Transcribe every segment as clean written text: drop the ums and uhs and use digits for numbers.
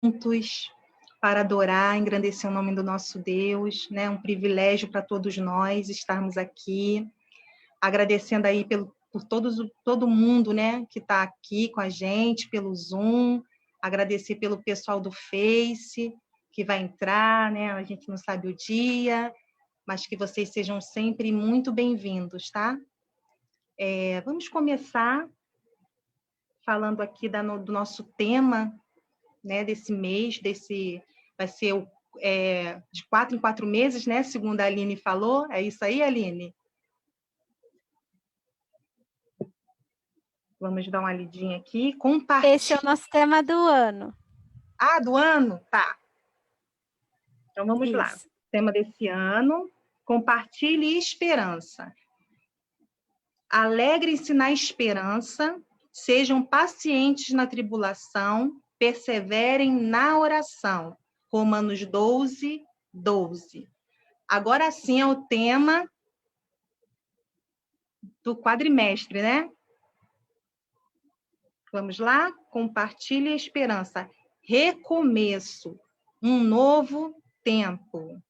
juntos para adorar, engrandecer o nome do nosso Deus, né? Um privilégio para todos nós estarmos aqui, agradecendo aí por todo mundo, né, que está aqui com a gente, pelo Zoom, agradecer pelo pessoal do Face, que vai entrar, né? A gente não sabe o dia, mas que vocês sejam sempre muito bem-vindos, tá? Vamos começar falando aqui do nosso tema, né, desse mês, vai ser de 4 em 4 meses, né, segundo a Aline falou. É isso aí, Aline? Vamos dar uma lidinha aqui. Compartilhe. Esse é o nosso tema do ano. Ah, do ano? Tá. Então, vamos lá. O tema desse ano, compartilhe esperança. Alegrem-se na esperança, sejam pacientes na tribulação, perseverem na oração. Romanos 12, 12. Agora sim é o tema do quadrimestre, né? Vamos lá? Compartilhe a esperança. Recomeço. Um novo tempo.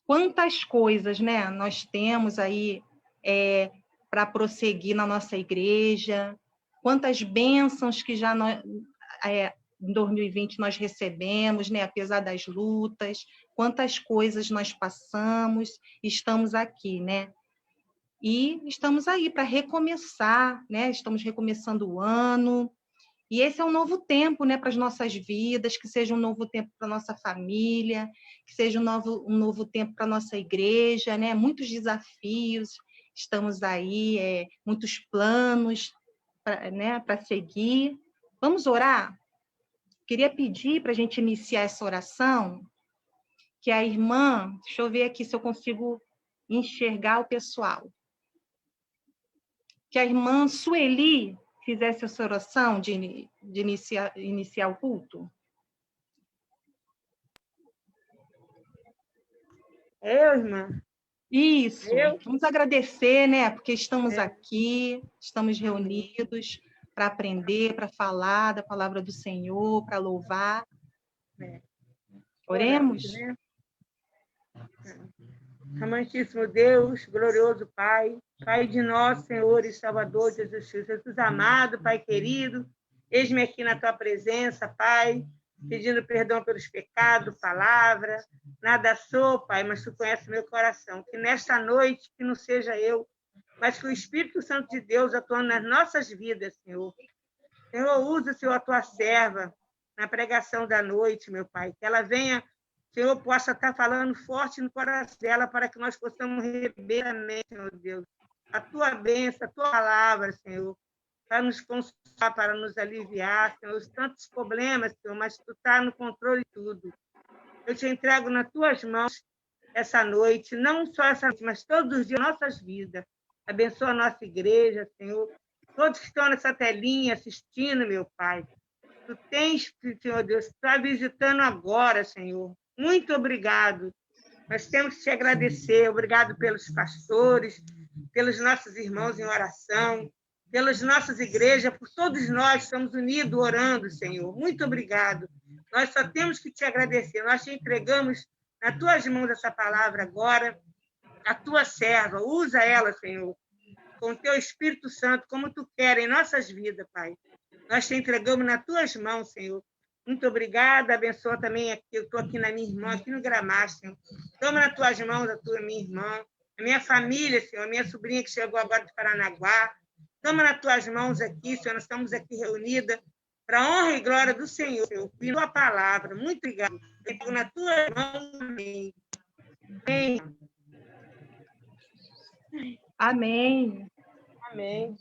Quantas coisas, né, nós temos aí para prosseguir na nossa igreja, quantas bênçãos que já em 2020 nós recebemos, né, apesar das lutas, quantas coisas nós passamos, estamos aqui, né? E estamos aí para recomeçar, né? Estamos recomeçando o ano, e esse é um novo tempo, né, para as nossas vidas, que seja um novo tempo para a nossa família, que seja um novo tempo para a nossa igreja, né? Muitos desafios, estamos aí, muitos planos para seguir. Vamos orar? Queria pedir para a gente iniciar essa oração, que a irmã, deixa eu ver aqui se eu consigo enxergar o pessoal, que a irmã Sueli fizesse essa oração de iniciar o culto. Irmã? Isso. Vamos agradecer, né? Porque estamos aqui, estamos reunidos para aprender, para falar da palavra do Senhor, para louvar. Oremos? Amantíssimo Deus, glorioso Pai, Pai de nosso Senhor e Salvador Jesus Cristo, Jesus amado, Pai querido, eis-me aqui na Tua presença, Pai, pedindo perdão pelos pecados, palavra, nada sou, Pai, mas Tu conheces meu coração, que nesta noite, que não seja eu, mas que o Espírito Santo de Deus atuando nas nossas vidas, Senhor. Senhor, usa, Senhor, a Tua serva na pregação da noite, meu Pai, que ela venha, Senhor, possa estar falando forte no coração dela para que nós possamos receber, amém, Senhor Deus, a Tua bênção, a Tua palavra, Senhor, para nos consolar, para nos aliviar, Senhor, os tantos problemas, Senhor, mas Tu está no controle de tudo. Eu te entrego nas Tuas mãos essa noite, não só essa noite, mas todos os dias das nossas vidas. Abençoa a nossa igreja, Senhor, todos que estão nessa telinha assistindo, meu Pai. Tu tens, Senhor Deus, está visitando agora, Senhor. Muito obrigado. Nós temos que te agradecer. Obrigado pelos pastores, pelos nossos irmãos em oração, pelas nossas igrejas, por todos nós que estamos unidos orando, Senhor. Muito obrigado. Nós só temos que te agradecer. Nós te entregamos nas tuas mãos essa palavra agora, a tua serva. Usa ela, Senhor, com o teu Espírito Santo, como tu quer em nossas vidas, Pai. Nós te entregamos nas tuas mãos, Senhor. Muito obrigada. Abençoa também aqui. Eu estou aqui na minha irmã, aqui no Gramado, Senhor. Toma nas tuas mãos a minha irmã, a minha família, Senhor, a minha sobrinha que chegou agora de Paranaguá. Toma nas tuas mãos aqui, Senhor. Nós estamos aqui reunidas para a honra e glória do Senhor, Senhor. E tua palavra. Muito obrigada. Eu na tua mão. Amém. Amém. Amém.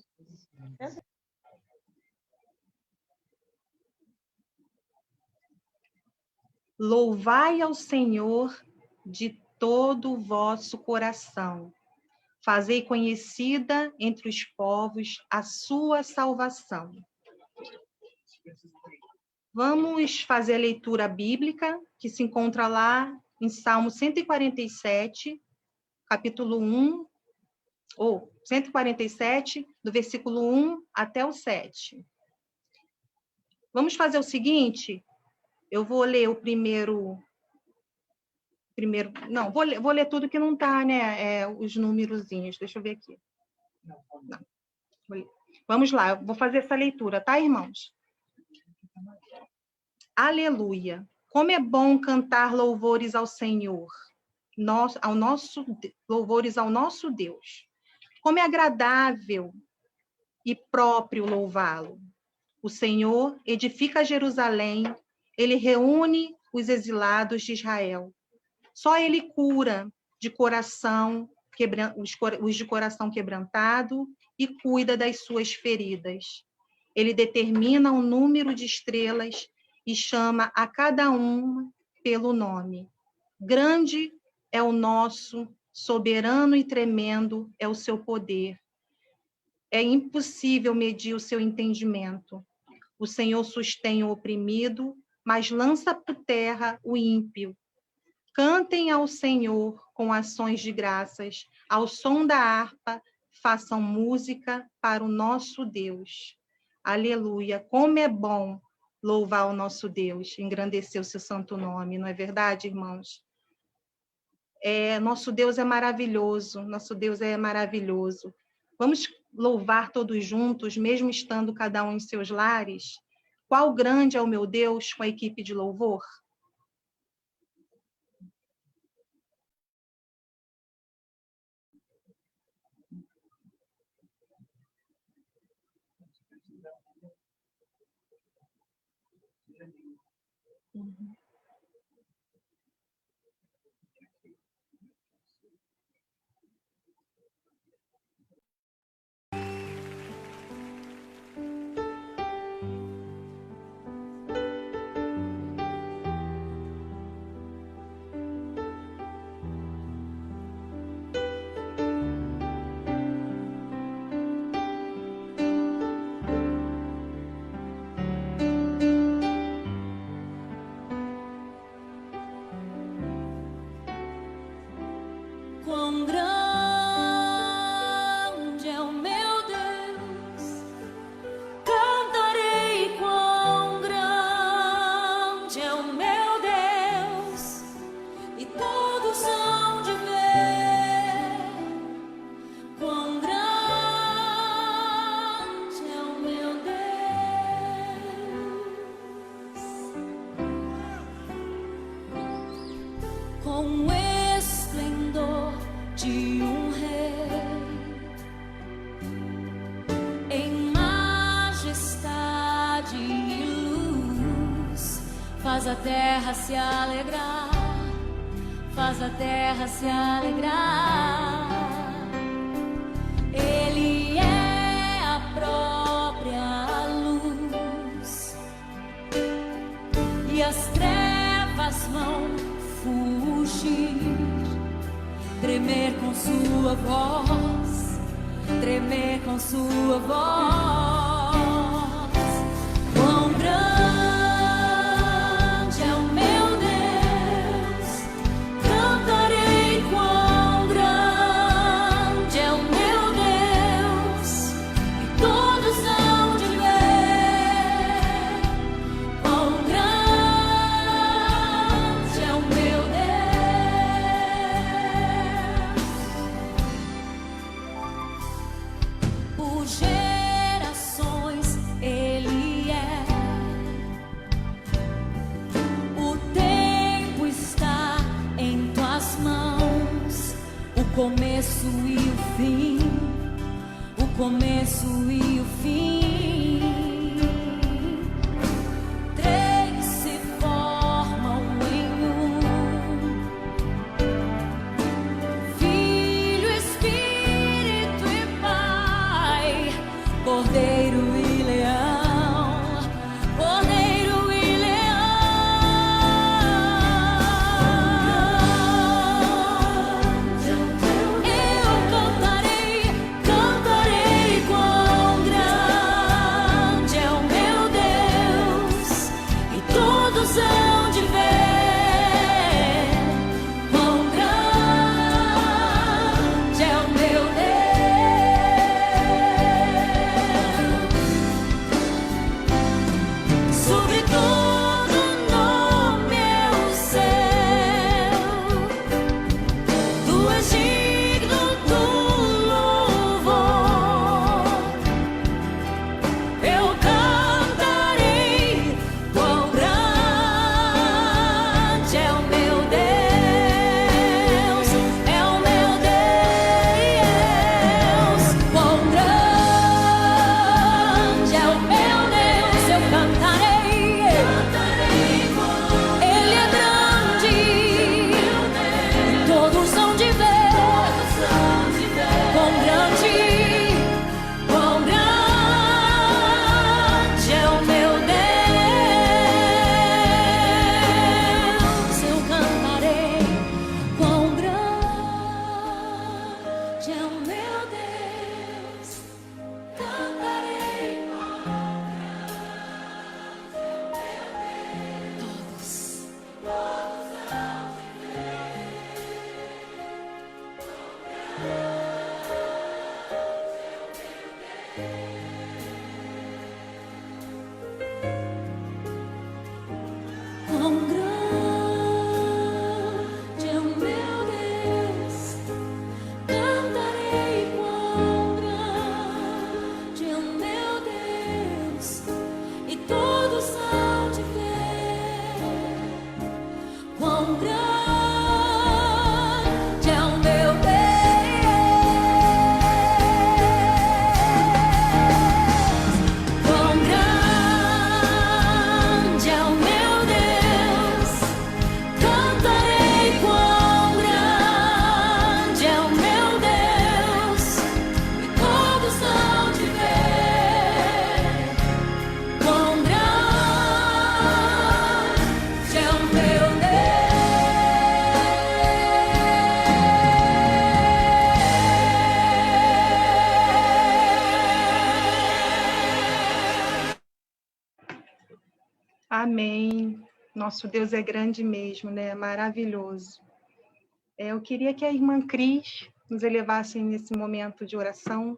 Louvai ao Senhor de todo o vosso coração. Fazei conhecida entre os povos a sua salvação. Vamos fazer a leitura bíblica, que se encontra lá em Salmo 147, capítulo 1 ou 147, do versículo 1 até o 7. Vamos fazer o seguinte, eu vou ler o primeiro não, vou ler tudo que não está, né, os numerozinhos, deixa eu ver aqui. Não. Vamos lá, eu vou fazer essa leitura, tá, irmãos? Aleluia! Como é bom cantar louvores ao Senhor, louvores ao nosso Deus. Como é agradável e próprio louvá-lo. O Senhor edifica Jerusalém, ele reúne os exilados de Israel. Só ele cura os de coração quebrantado e cuida das suas feridas. Ele determina o número de estrelas e chama a cada um pelo nome. Grande é o nosso, soberano e tremendo é o seu poder. É impossível medir o seu entendimento. O Senhor sustém o oprimido, mas lança por terra o ímpio. Cantem ao Senhor com ações de graças, ao som da harpa, façam música para o nosso Deus. Aleluia! Como é bom louvar o nosso Deus, engrandecer o seu santo nome, não é verdade, irmãos? Nosso Deus é maravilhoso, nosso Deus é maravilhoso. Vamos louvar todos juntos, mesmo estando cada um em seus lares? Qual grande é o meu Deus com a equipe de louvor? Quão grande é o meu Deus, cantarei quão grande é o meu Deus, e todos hão de ver quão grande é o meu Deus. Com esplendor de um rei, em majestade e luz, faz a terra se alegrar, faz a terra se alegrar. Ele é a própria luz, e as trevas vão fugir, tremer com sua voz, tremer com sua voz. Quão grande é o meu Deus, cantarei quão grande é o meu Deus, e todos hão de ver quão grande é o meu Deus. Por gerações ele é, o tempo está em tuas mãos, o começo e o fim, o começo e o fim. Três se formam em um, Filho, Espírito e Pai, Cordeiro e Leão, Cordeiro e Leão. Eu cantarei, cantarei quão grande Amém. Nosso Deus é grande mesmo, né? Maravilhoso. Eu queria que a irmã Cris nos elevasse nesse momento de oração.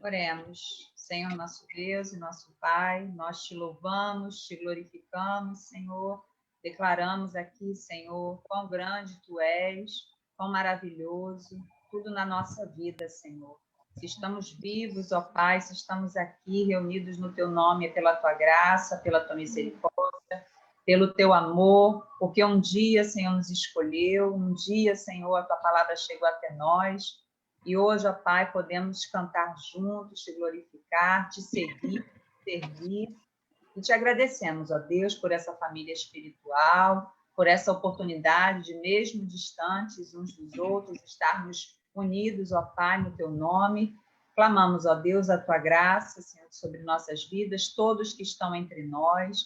Oremos. Senhor, nosso Deus e nosso Pai, nós te louvamos, te glorificamos, Senhor. Declaramos aqui, Senhor, quão grande Tu és, quão maravilhoso, tudo na nossa vida, Senhor. Se estamos vivos, ó Pai, se estamos aqui reunidos no Teu nome, é pela Tua graça, pela Tua misericórdia, pelo Teu amor, porque um dia, Senhor, nos escolheu, um dia, Senhor, a Tua palavra chegou até nós, e hoje, ó Pai, podemos cantar juntos, Te glorificar, Te seguir, Te servir, e Te agradecemos, ó Deus, por essa família espiritual, por essa oportunidade de, mesmo distantes uns dos outros, estarmos unidos, ó Pai, no Teu nome. Clamamos, ó Deus, a Tua graça, Senhor, sobre nossas vidas, todos que estão entre nós,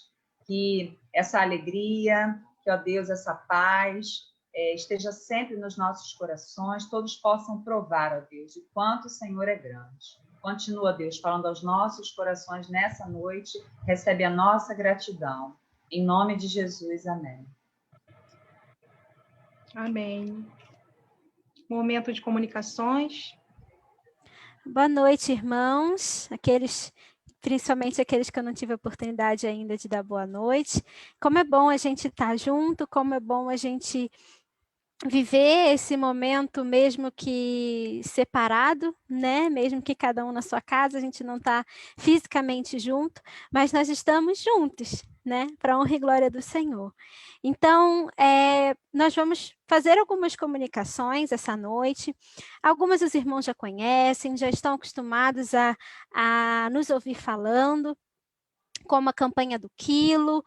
que essa alegria, que, ó Deus, essa paz esteja sempre nos nossos corações, todos possam provar, ó Deus, o quanto o Senhor é grande. Continua, Deus, falando aos nossos corações nessa noite, recebe a nossa gratidão. Em nome de Jesus, amém. Amém. Momento de comunicações. Boa noite, irmãos, principalmente aqueles que eu não tive a oportunidade ainda de dar boa noite. Como é bom a gente estar junto, como é bom a gente viver esse momento, mesmo que separado, né? Mesmo que cada um na sua casa, a gente não está fisicamente junto, mas nós estamos juntos, né? Para a honra e glória do Senhor. Então, nós vamos fazer algumas comunicações essa noite. Algumas os irmãos já conhecem, já estão acostumados a nos ouvir falando, como a campanha do quilo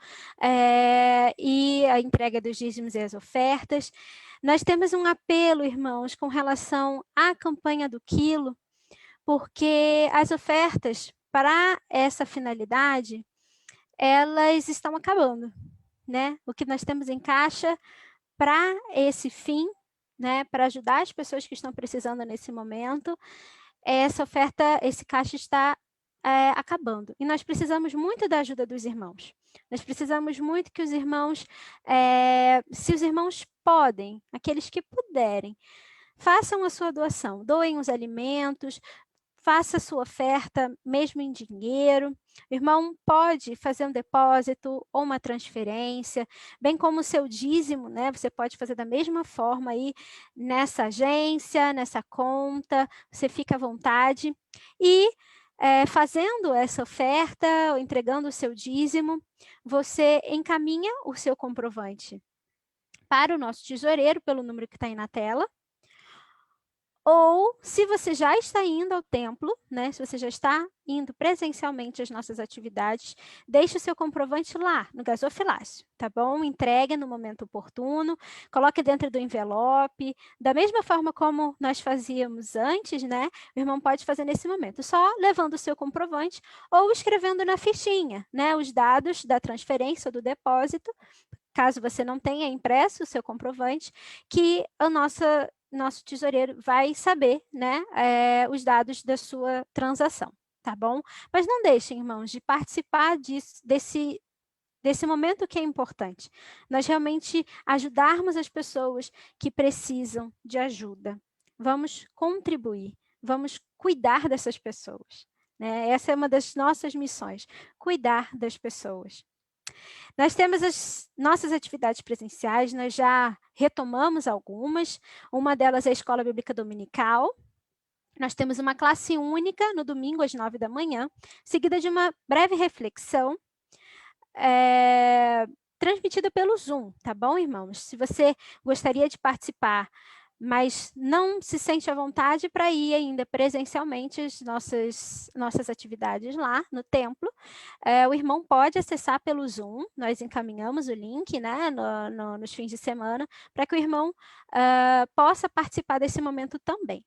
e a entrega dos dízimos e as ofertas. Nós temos um apelo, irmãos, com relação à campanha do quilo, porque as ofertas para essa finalidade, elas estão acabando, né? O que nós temos em caixa para esse fim, né? Para ajudar as pessoas que estão precisando nesse momento, essa oferta, esse caixa está acabando. E nós precisamos muito da ajuda dos irmãos. Nós precisamos muito que os irmãos, se os irmãos podem, aqueles que puderem, façam a sua doação, doem os alimentos, faça a sua oferta, mesmo em dinheiro. O irmão pode fazer um depósito ou uma transferência, bem como o seu dízimo, né? Você pode fazer da mesma forma aí nessa agência, nessa conta, você fica à vontade. E fazendo essa oferta, ou entregando o seu dízimo, você encaminha o seu comprovante para o nosso tesoureiro, pelo número que está aí na tela. Ou, se você já está indo ao templo, né, se você já está indo presencialmente às nossas atividades, deixe o seu comprovante lá, no gasofilácio, tá bom? Entregue no momento oportuno, coloque dentro do envelope, da mesma forma como nós fazíamos antes, né? O irmão pode fazer nesse momento, só levando o seu comprovante ou escrevendo na fichinha, né, os dados da transferência ou do depósito, caso você não tenha impresso o seu comprovante, que a nosso tesoureiro vai saber, né, os dados da sua transação, tá bom? Mas não deixem, irmãos, de participar desse momento que é importante. Nós realmente ajudarmos as pessoas que precisam de ajuda. Vamos contribuir, vamos cuidar dessas pessoas, né? Essa é uma das nossas missões, cuidar das pessoas. Nós temos as nossas atividades presenciais, nós já retomamos algumas. Uma delas é a Escola Bíblica Dominical. Nós temos uma classe única no domingo às 9 da manhã, seguida de uma breve reflexão, transmitida pelo Zoom, tá bom, irmãos? Se você gostaria de participar, mas não se sente à vontade para ir ainda presencialmente às nossas atividades lá no templo, o irmão pode acessar pelo Zoom, nós encaminhamos o link, né, nos fins de semana, para que o irmão possa participar desse momento também.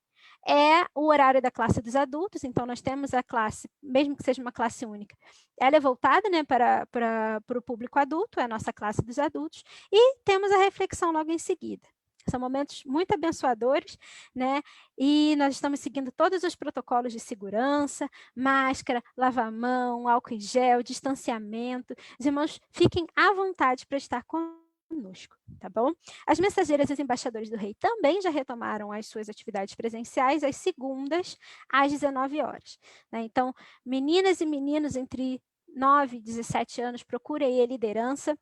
É o horário da classe dos adultos, então nós temos a classe, mesmo que seja uma classe única, ela é voltada, né, para o público adulto, é a nossa classe dos adultos, e temos a reflexão logo em seguida. São momentos muito abençoadores, né? E nós estamos seguindo todos os protocolos de segurança, máscara, lavar a mão, álcool em gel, distanciamento. Os irmãos, fiquem à vontade para estar conosco, tá bom? As mensageiras e os embaixadores do rei também já retomaram as suas atividades presenciais às segundas, às 19 horas. Né? Então, meninas e meninos entre 9 e 17 anos, procurem a liderança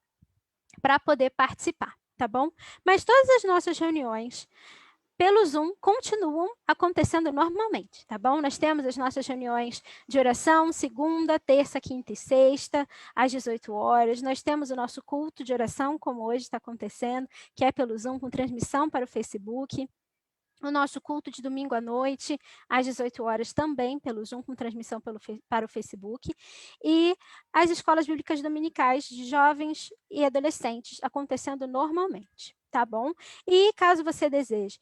para poder participar, tá bom? Mas todas as nossas reuniões pelo Zoom continuam acontecendo normalmente, tá bom? Nós temos as nossas reuniões de oração, segunda, terça, quinta e sexta, às 18 horas. Nós temos o nosso culto de oração, como hoje está acontecendo, que é pelo Zoom, com transmissão para o Facebook. O nosso culto de domingo à noite, às 18 horas, também pelo Zoom, com transmissão para o Facebook. E as escolas bíblicas dominicais de jovens e adolescentes, acontecendo normalmente, tá bom? E caso você deseje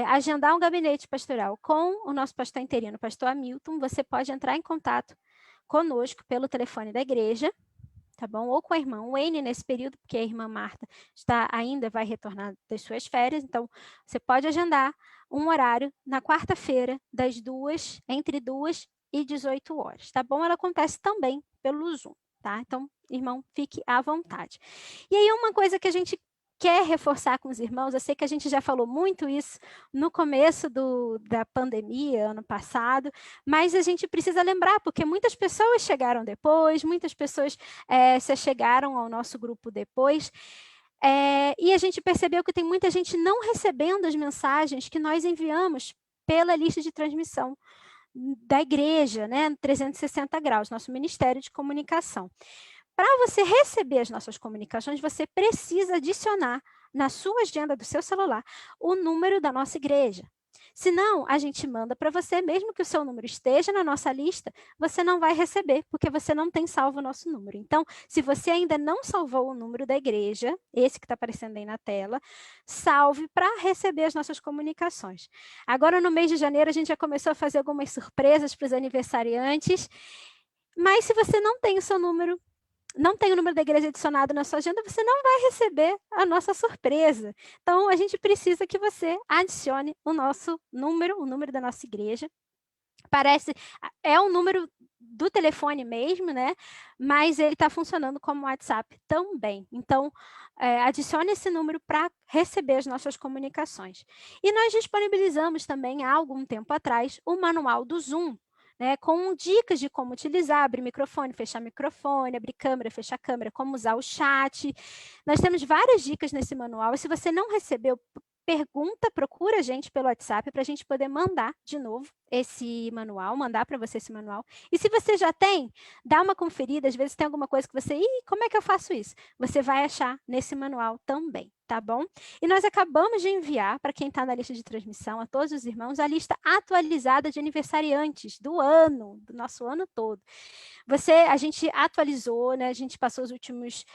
agendar um gabinete pastoral com o nosso pastor interino, pastor Hamilton, você pode entrar em contato conosco pelo telefone da igreja, tá bom? Ou com a irmã Wayne nesse período, porque a irmã Marta ainda vai retornar das suas férias, então você pode agendar um horário na quarta-feira, entre 2 e 18 horas, tá bom? Ela acontece também pelo Zoom, tá? Então, irmão, fique à vontade. E aí, uma coisa que a gente quer reforçar com os irmãos, eu sei que a gente já falou muito isso no começo da pandemia, ano passado, mas a gente precisa lembrar, porque muitas pessoas chegaram depois, muitas pessoas se chegaram ao nosso grupo depois, e a gente percebeu que tem muita gente não recebendo as mensagens que nós enviamos pela lista de transmissão da igreja, né, 360 graus, nosso Ministério de Comunicação. Para você receber as nossas comunicações, você precisa adicionar na sua agenda do seu celular o número da nossa igreja. Senão, a gente manda para você, mesmo que o seu número esteja na nossa lista, você não vai receber, porque você não tem salvo o nosso número. Então, se você ainda não salvou o número da igreja, esse que está aparecendo aí na tela, salve para receber as nossas comunicações. Agora, no mês de janeiro, a gente já começou a fazer algumas surpresas para os aniversariantes, mas se você não tem o seu número, não tem o número da igreja adicionado na sua agenda, você não vai receber a nossa surpresa. Então, a gente precisa que você adicione o nosso número, o número da nossa igreja. É um número do telefone mesmo, né? Mas ele está funcionando como WhatsApp também. Então, adicione esse número para receber as nossas comunicações. E nós disponibilizamos também, há algum tempo atrás, o manual do Zoom, né, com dicas de como utilizar, abrir microfone, fechar microfone, abrir câmera, fechar câmera, como usar o chat. Nós temos várias dicas nesse manual, e se você não recebeu, procura a gente pelo WhatsApp para a gente poder mandar de novo esse manual, mandar para você esse manual. E se você já tem, dá uma conferida, às vezes tem alguma coisa que você, como é que eu faço isso? Você vai achar nesse manual também, tá bom? E nós acabamos de enviar, para quem está na lista de transmissão, a todos os irmãos, a lista atualizada de aniversariantes do ano, do nosso ano todo. A gente atualizou, né? A gente passou os últimos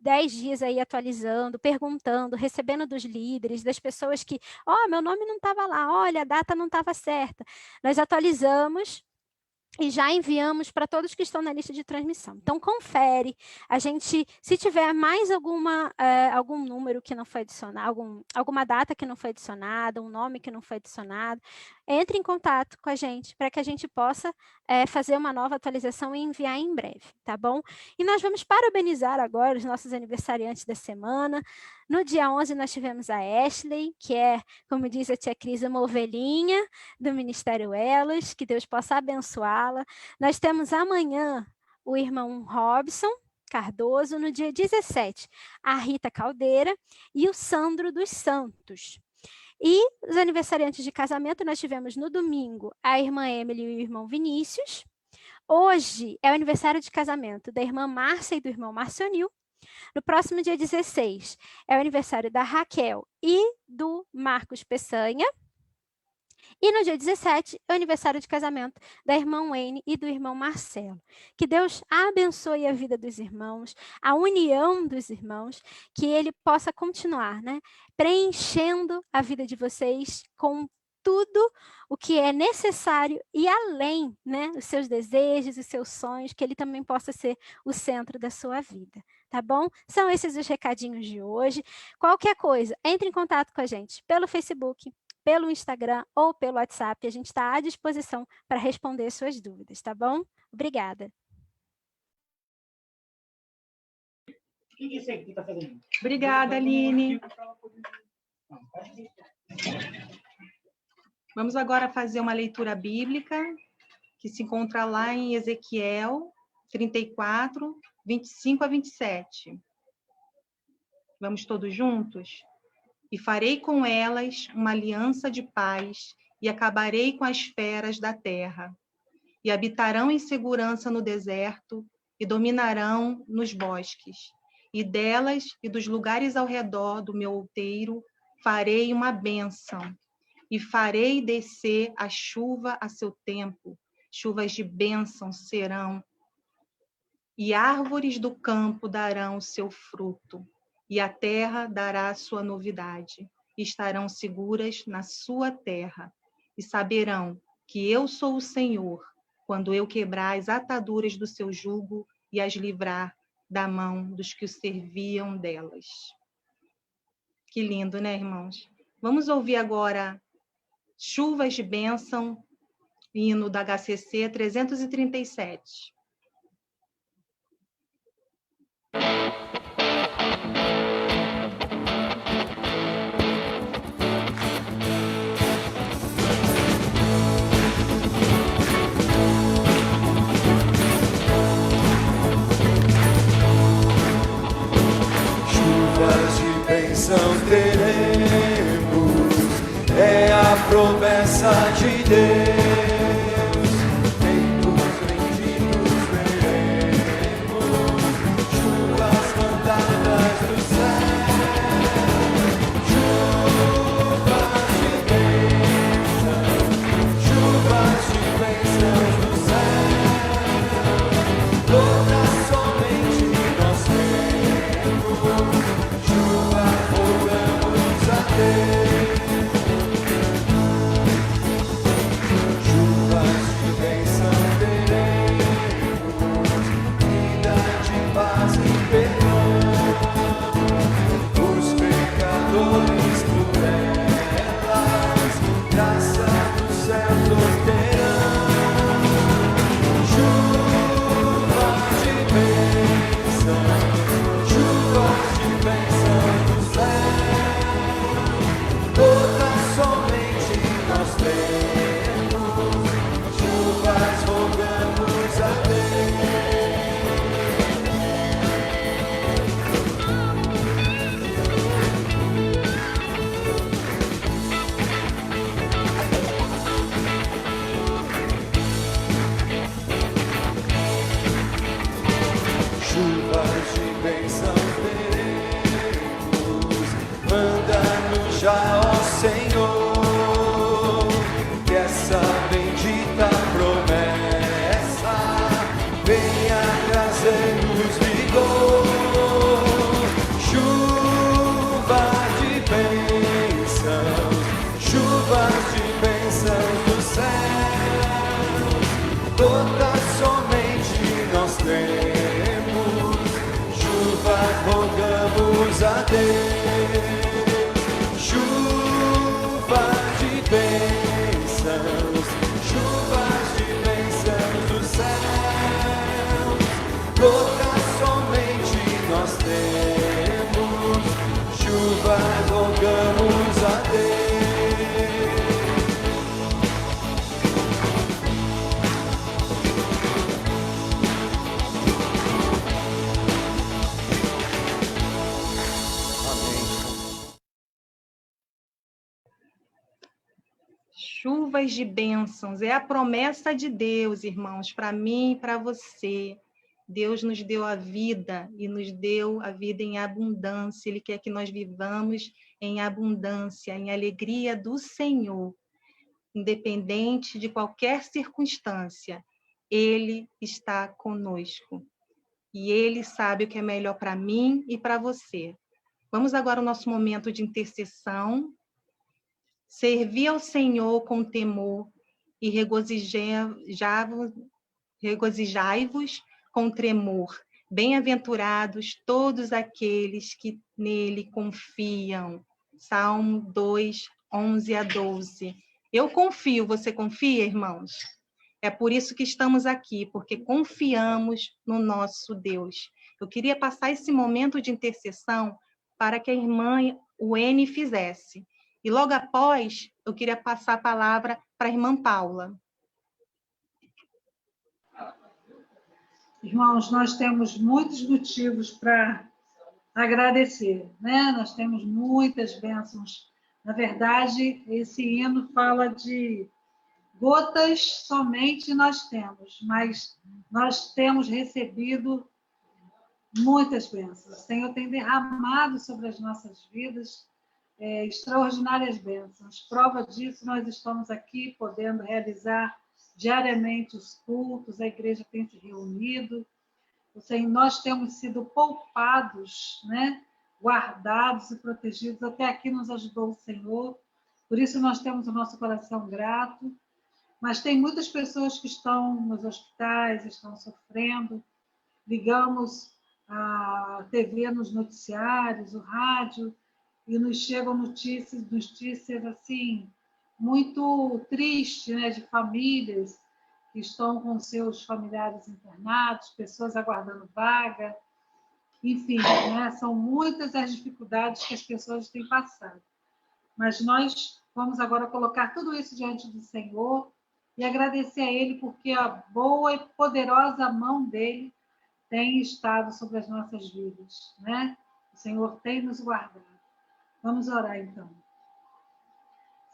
10 dias aí atualizando, perguntando, recebendo dos líderes, das pessoas que, meu nome não estava lá, olha, a data não estava certa. Nós atualizamos e já enviamos para todos que estão na lista de transmissão. Então, confere. Se tiver mais algum número que não foi adicionado, alguma data que não foi adicionada, um nome que não foi adicionado, entre em contato com a gente para que a gente possa fazer uma nova atualização e enviar em breve, tá bom? E nós vamos parabenizar agora os nossos aniversariantes da semana. No dia 11, nós tivemos a Ashley, que é, como diz a tia Cris, uma ovelhinha do Ministério Elos, que Deus possa abençoá-la. Nós temos amanhã o irmão Robson Cardoso, no dia 17, a Rita Caldeira e o Sandro dos Santos. E os aniversariantes de casamento, nós tivemos no domingo a irmã Emily e o irmão Vinícius. Hoje é o aniversário de casamento da irmã Márcia e do irmão Marcionil. No próximo dia 16 é o aniversário da Raquel e do Marcos Peçanha. E no dia 17 é o aniversário de casamento da irmã Wayne e do irmão Marcelo. Que Deus abençoe a vida dos irmãos, a união dos irmãos, que Ele possa continuar, né, preenchendo a vida de vocês com tudo o que é necessário e além, né, os seus desejos, os seus sonhos, que Ele também possa ser o centro da sua vida. tá bom? São esses os recadinhos de hoje. Qualquer coisa, entre em contato com a gente pelo Facebook, pelo Instagram ou pelo WhatsApp. A gente está à disposição para responder suas dúvidas, tá bom? Obrigada. Obrigada, Aline. Vamos agora fazer uma leitura bíblica, que se encontra lá em Ezequiel 34, 25 a 27. Vamos todos juntos? E farei com elas uma aliança de paz, e acabarei com as feras da terra. E habitarão em segurança no deserto, e dominarão nos bosques. E delas e dos lugares ao redor do meu outeiro farei uma bênção, e farei descer a chuva a seu tempo, chuvas de bênção serão, e árvores do campo darão o seu fruto, e a terra dará a sua novidade, e estarão seguras na sua terra, e saberão que eu sou o Senhor, quando eu quebrar as ataduras do seu jugo e as livrar da mão dos que o serviam delas. Que lindo, né, irmãos? Vamos ouvir agora Chuvas de Bênção, hino da HCC 337. Chuvas de bênção teremos, é a promessa de Deus. Feitos benditos veremos, chuvas mandadas do céu. Chuvas de bênção do céu. Todas somente nós temos. Chuva, rogamos a Deus. Chuvas de bênção teremos, vida de paz e perdão. Os pecadores por elas, graça do céu obterão. Chuvas de bênção do céu, todas somente nós temos. Chuvas rogamos a Deus. Chuvas de bênção teremos, manda-nos já, ó Senhor, que essa bendita promessa venha trazer-nos vigor. Chuvas de bênção do céu, todas somente nós temos. Chuvas rogamos a Deus. Chuvas de bênçãos do céu, todas somente nós temos. Chuvas rogamos a Deus. Chuvas de bênçãos, é a promessa de Deus, irmãos, para mim e para você. Deus nos deu a vida e nos deu a vida em abundância. Ele quer que nós vivamos em abundância, em alegria do Senhor, independente de qualquer circunstância. Ele está conosco e Ele sabe o que é melhor para mim e para você. Vamos agora ao nosso momento de intercessão. Servi ao Senhor com temor e regozijai-vos com tremor. Bem-aventurados todos aqueles que nele confiam. Salmo 2, 11 a 12. Eu confio, você confia, irmãos? É por isso que estamos aqui, porque confiamos no nosso Deus. Eu queria passar esse momento de intercessão para que a irmã Wene fizesse. E logo após, eu queria passar a palavra para a irmã Paula. Irmãos, nós temos muitos motivos para agradecer, né? Nós temos muitas bênçãos. Na verdade, esse hino fala de gotas somente nós temos, mas nós temos recebido muitas bênçãos. O Senhor tem derramado sobre as nossas vidas extraordinárias bênçãos. Prova disso, nós estamos aqui podendo realizar diariamente os cultos, a igreja tem se reunido, nós temos sido poupados, né? Guardados e protegidos, até aqui nos ajudou o Senhor, por isso nós temos o nosso coração grato, mas tem muitas pessoas que estão nos hospitais, estão sofrendo, ligamos a TV nos noticiários, o rádio, e nos chegam notícias assim, muito tristes, né, de famílias que estão com seus familiares internados, pessoas aguardando vaga, enfim, né, são muitas as dificuldades que as pessoas têm passado. Mas nós vamos agora colocar tudo isso diante do Senhor e agradecer a Ele porque a boa e poderosa mão dEle tem estado sobre as nossas vidas, né? O Senhor tem nos guardado. Vamos orar, então.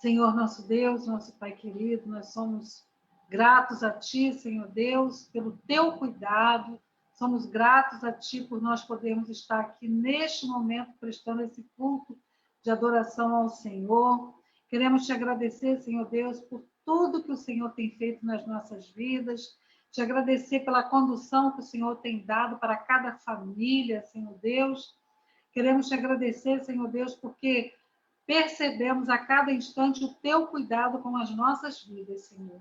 Senhor, nosso Deus, nosso Pai querido, nós somos gratos a Ti, Senhor Deus, pelo Teu cuidado. Somos gratos a Ti por nós podermos estar aqui neste momento prestando esse culto de adoração ao Senhor. Queremos Te agradecer, Senhor Deus, por tudo que o Senhor tem feito nas nossas vidas. Te agradecer pela condução que o Senhor tem dado para cada família, Senhor Deus. Queremos Te agradecer, Senhor Deus, porque percebemos a cada instante o Teu cuidado com as nossas vidas, Senhor.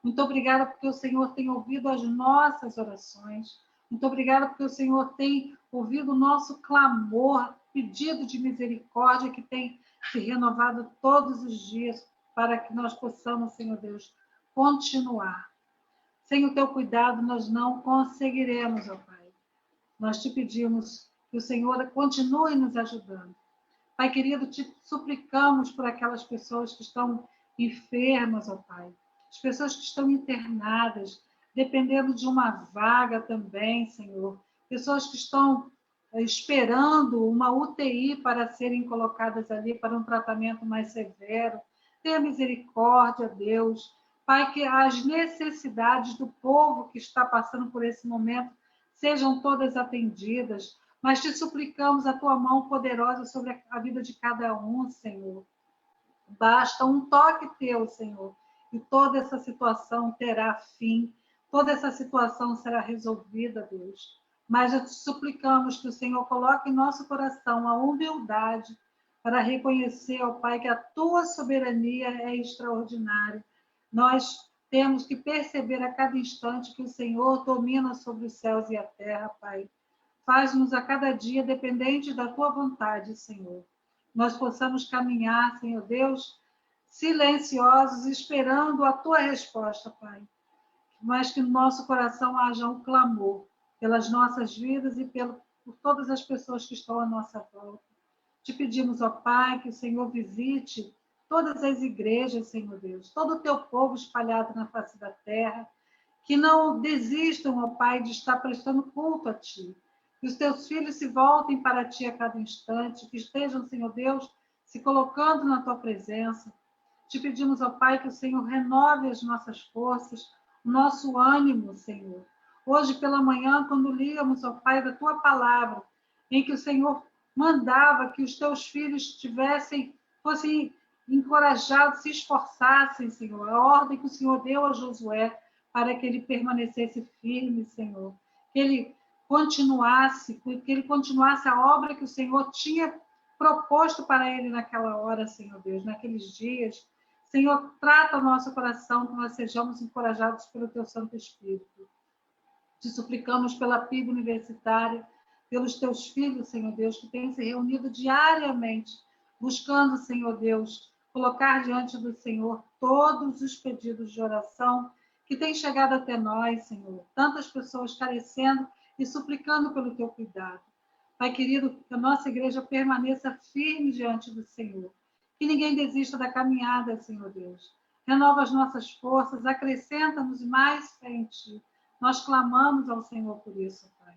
Muito obrigada porque o Senhor tem ouvido as nossas orações. Muito obrigada porque o Senhor tem ouvido o nosso clamor, pedido de misericórdia que tem se renovado todos os dias para que nós possamos, Senhor Deus, continuar. Sem o Teu cuidado, nós não conseguiremos, ó Pai. Nós Te pedimos que o Senhor continue nos ajudando. Pai querido, Te suplicamos por aquelas pessoas que estão enfermas, ó Pai. As pessoas que estão internadas, dependendo de uma vaga também, Senhor. Pessoas que estão esperando uma UTI para serem colocadas ali para um tratamento mais severo. Tenha misericórdia, Deus. Pai, que as necessidades do povo que está passando por esse momento sejam todas atendidas, mas Te suplicamos a Tua mão poderosa sobre a vida de cada um, Senhor. Basta um toque Teu, Senhor, e toda essa situação terá fim, toda essa situação será resolvida, Deus. Mas Te suplicamos que o Senhor coloque em nosso coração a humildade para reconhecer, ó Pai, que a Tua soberania é extraordinária. Nós temos que perceber a cada instante que o Senhor domina sobre os céus e a terra, Pai. Faz-nos a cada dia dependente da Tua vontade, Senhor. Nós possamos caminhar, Senhor Deus, silenciosos, esperando a Tua resposta, Pai. Mas que no nosso coração haja um clamor pelas nossas vidas e por todas as pessoas que estão à nossa volta. Te pedimos, ó Pai, que o Senhor visite todas as igrejas, Senhor Deus, todo o Teu povo espalhado na face da terra, que não desistam, ó Pai, de estar prestando culto a Ti. Que os Teus filhos se voltem para Ti a cada instante, que estejam, Senhor Deus, se colocando na Tua presença. Te pedimos, ó Pai, que o Senhor renove as nossas forças, o nosso ânimo, Senhor. Hoje pela manhã, quando líamos, ó Pai, da Tua palavra, em que o Senhor mandava que os Teus filhos fossem encorajados, se esforçassem, Senhor. A ordem que o Senhor deu a Josué para que ele permanecesse firme, Senhor. Que ele continuasse a obra que o Senhor tinha proposto para ele naquela hora, Senhor Deus, naqueles dias. Senhor, trata o nosso coração, que nós sejamos encorajados pelo Teu Santo Espírito. Te suplicamos pela PIB universitária, pelos teus filhos, Senhor Deus, que têm se reunido diariamente, buscando, Senhor Deus, colocar diante do Senhor todos os pedidos de oração que têm chegado até nós, Senhor. Tantas pessoas carecendo e suplicando pelo teu cuidado. Pai querido, que a nossa igreja permaneça firme diante do Senhor. Que ninguém desista da caminhada, Senhor Deus. Renova as nossas forças, acrescenta-nos mais fé em Ti. Nós clamamos ao Senhor por isso, Pai.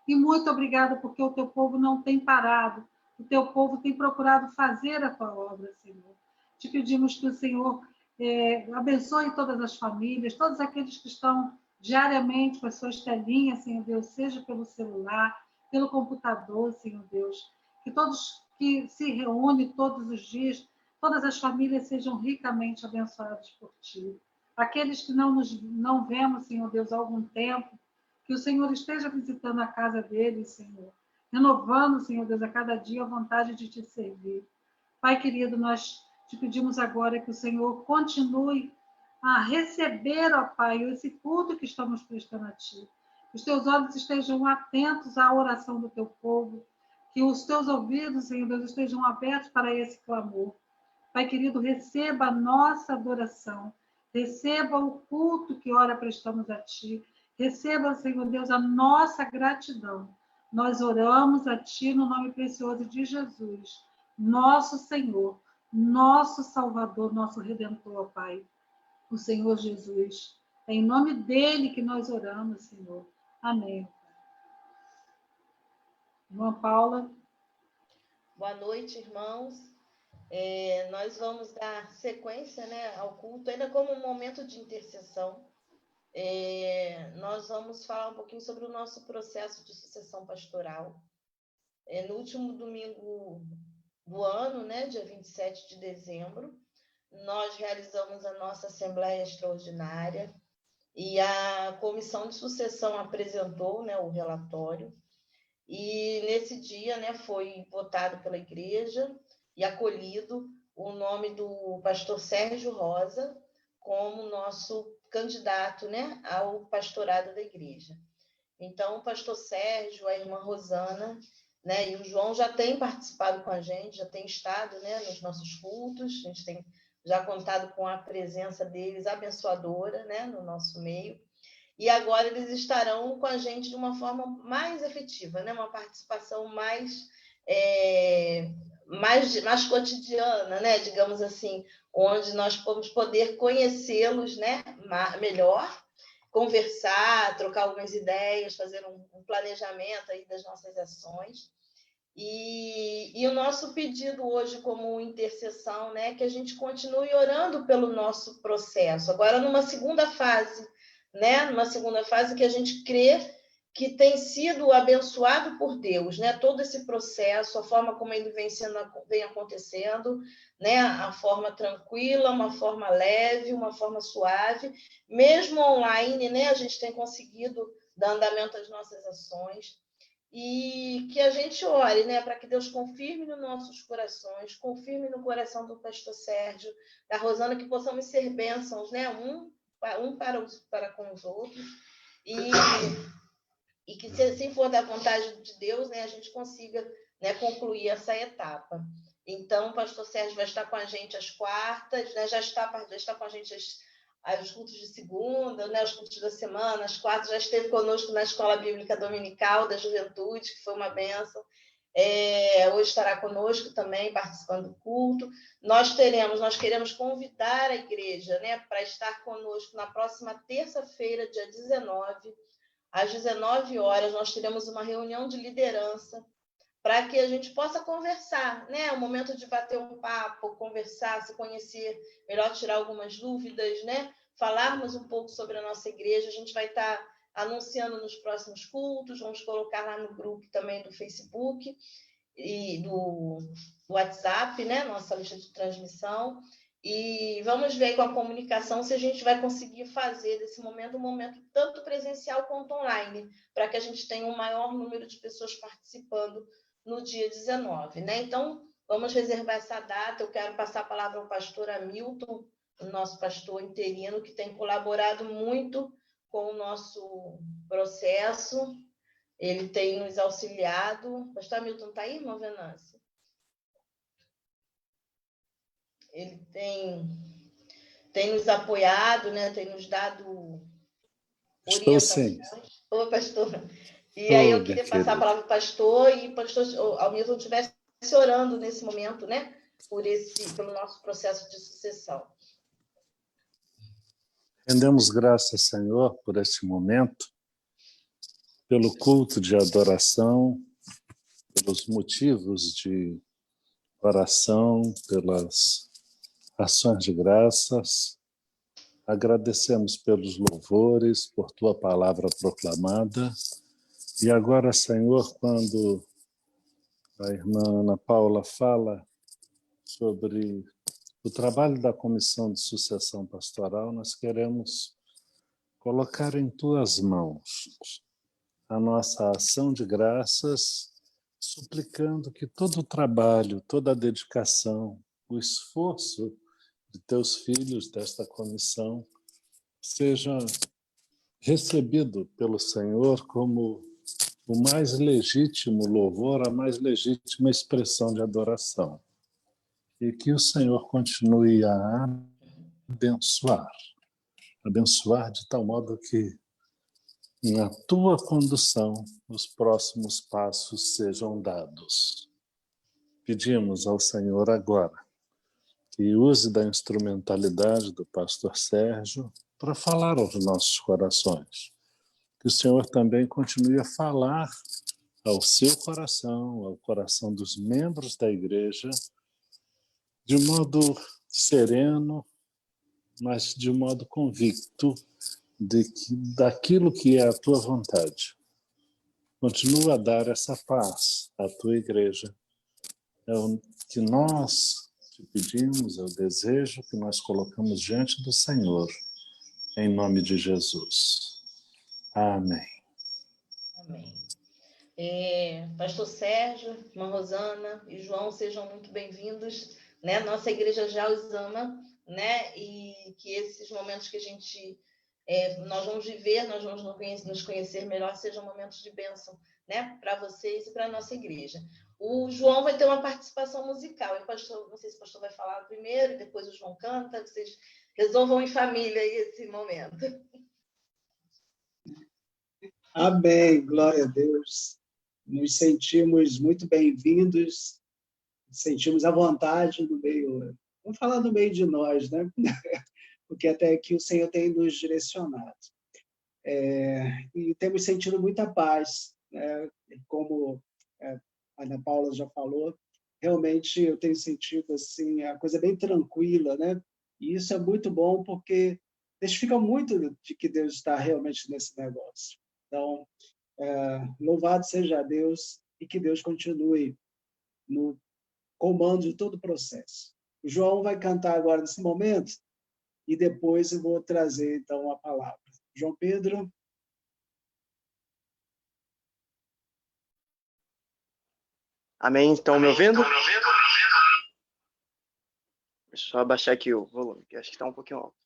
E muito obrigada porque o Teu povo não tem parado. O Teu povo tem procurado fazer a Tua obra, Senhor. Te pedimos que o Senhor abençoe todas as famílias, todos aqueles que estão diariamente com as suas telinhas, Senhor Deus, seja pelo celular, pelo computador, Senhor Deus. Que todos que se reúnem todos os dias, todas as famílias sejam ricamente abençoadas por Ti. Aqueles que não vemos, Senhor Deus, há algum tempo, que o Senhor esteja visitando a casa deles, Senhor, renovando, Senhor Deus, a cada dia a vontade de Te servir. Pai querido, nós Te pedimos agora que o Senhor continue a receber, ó Pai, esse culto que estamos prestando a Ti. Que os Teus olhos estejam atentos à oração do Teu povo, que os Teus ouvidos, Senhor Deus, estejam abertos para esse clamor. Pai querido, receba a nossa adoração, receba o culto que ora prestamos a Ti, receba, Senhor Deus, a nossa gratidão. Nós oramos a Ti no nome precioso de Jesus, nosso Senhor, nosso Salvador, nosso Redentor, Pai, o Senhor Jesus. É em nome dEle que nós oramos, Senhor. Amém. Irmã Paula. Boa noite, irmãos. Nós vamos dar sequência, né, ao culto, ainda como um momento de intercessão. Nós vamos falar um pouquinho sobre o nosso processo de sucessão pastoral. No último domingo do ano, né, dia 27 de dezembro, nós realizamos a nossa Assembleia Extraordinária e a Comissão de Sucessão apresentou, né, o relatório. E nesse dia, né, foi votado pela igreja e acolhido o nome do pastor Sérgio Rosa como nosso candidato, né, ao pastorado da igreja. Então, o pastor Sérgio, a irmã Rosana, né, e o João já têm participado com a gente, já têm estado, né, nos nossos cultos, a gente tem já contado com a presença deles abençoadora, né, no nosso meio. E agora eles estarão com a gente de uma forma mais efetiva, né? Uma participação mais cotidiana, né? Digamos assim, onde nós vamos poder conhecê-los, né, melhor, conversar, trocar algumas ideias, fazer um planejamento aí das nossas ações. E o nosso pedido hoje como intercessão, né, que a gente continue orando pelo nosso processo. Agora, numa segunda fase, né? Numa segunda fase que a gente crê que tem sido abençoado por Deus, né? Todo esse processo, a forma como ele vem acontecendo, né? A forma tranquila, uma forma leve, uma forma suave, mesmo online, né? A gente tem conseguido dar andamento às nossas ações e que a gente ore, né? Para que Deus confirme nos nossos corações, confirme no coração do pastor Sérgio, da Rosana, que possamos ser bênçãos, né? Um para com os outros, e que, se assim for da vontade de Deus, né, a gente consiga, né, concluir essa etapa. Então, o pastor Sérgio vai estar com a gente às quartas, né, já está com a gente os cultos de segunda, né, os cultos da semana, às quartas, já esteve conosco na Escola Bíblica Dominical da Juventude, que foi uma bênção. Hoje estará conosco também, participando do culto. Nós queremos convidar a igreja, né, para estar conosco na próxima terça-feira, dia 19, às 19 horas, nós teremos uma reunião de liderança para que a gente possa conversar, né, um momento de bater um papo, conversar, se conhecer, melhor tirar algumas dúvidas, né, falarmos um pouco sobre a nossa igreja. A gente vai estar anunciando nos próximos cultos, vamos colocar lá no grupo também do Facebook e do WhatsApp, né, nossa lista de transmissão, e vamos ver com a comunicação se a gente vai conseguir fazer desse momento um momento tanto presencial quanto online, para que a gente tenha um maior número de pessoas participando no dia 19, né? Então, vamos reservar essa data. Eu quero passar a palavra ao pastor Hamilton, o nosso pastor interino, que tem colaborado muito com o nosso processo. Ele tem nos auxiliado. Pastor Hamilton está aí, irmã Venâncio? Ele tem nos apoiado, né? Tem nos dado Estou sim. Ô, pastor. E aí eu queria passar a palavra para o pastor e o pastor Hamilton estivesse orando nesse momento, né? Pelo nosso processo de sucessão. Rendemos graças, Senhor, por esse momento, pelo culto de adoração, pelos motivos de oração, pelas ações de graças. Agradecemos pelos louvores, por Tua palavra proclamada. E agora, Senhor, quando a irmã Ana Paula fala sobre o trabalho da Comissão de Sucessão Pastoral, nós queremos colocar em Tuas mãos a nossa ação de graças, suplicando que todo o trabalho, toda a dedicação, o esforço de Teus filhos desta comissão seja recebido pelo Senhor como o mais legítimo louvor, a mais legítima expressão de adoração. E que o Senhor continue a abençoar de tal modo que, na Tua condução, os próximos passos sejam dados. Pedimos ao Senhor agora que use da instrumentalidade do pastor Sérgio para falar aos nossos corações. Que o Senhor também continue a falar ao seu coração, ao coração dos membros da igreja, de modo sereno, mas de modo convicto daquilo que é a Tua vontade. Continua a dar essa paz à Tua igreja. É o que nós te pedimos, é o desejo que nós colocamos diante do Senhor, em nome de Jesus. Amém. Amém. Pastor Sérgio, irmã Rosana e João, sejam muito bem-vindos, né? Nossa igreja já os ama, né? E que esses momentos que nós vamos viver, nós vamos nos conhecer melhor, sejam momentos de bênção, né? Para vocês e para a nossa igreja. O João vai ter uma participação musical. Eu, pastor, não sei se o pastor vai falar primeiro, depois o João canta. Vocês resolvam em família esse momento. Amém, glória a Deus. Nos sentimos muito bem-vindos, sentimos à vontade no meio, vamos falar no meio de nós, né? Porque até aqui o Senhor tem nos direcionado. E temos sentido muita paz, né? Como a Ana Paula já falou, realmente eu tenho sentido assim, a coisa bem tranquila, né? E isso é muito bom porque testifica muito de que Deus está realmente nesse negócio. Então, louvado seja Deus e que Deus continue no comando de todo o processo. O João vai cantar agora nesse momento e depois eu vou trazer, então, a palavra. João Pedro. Amém, estão me ouvindo? Deixa eu só abaixar aqui o volume, que acho que está um pouquinho alto.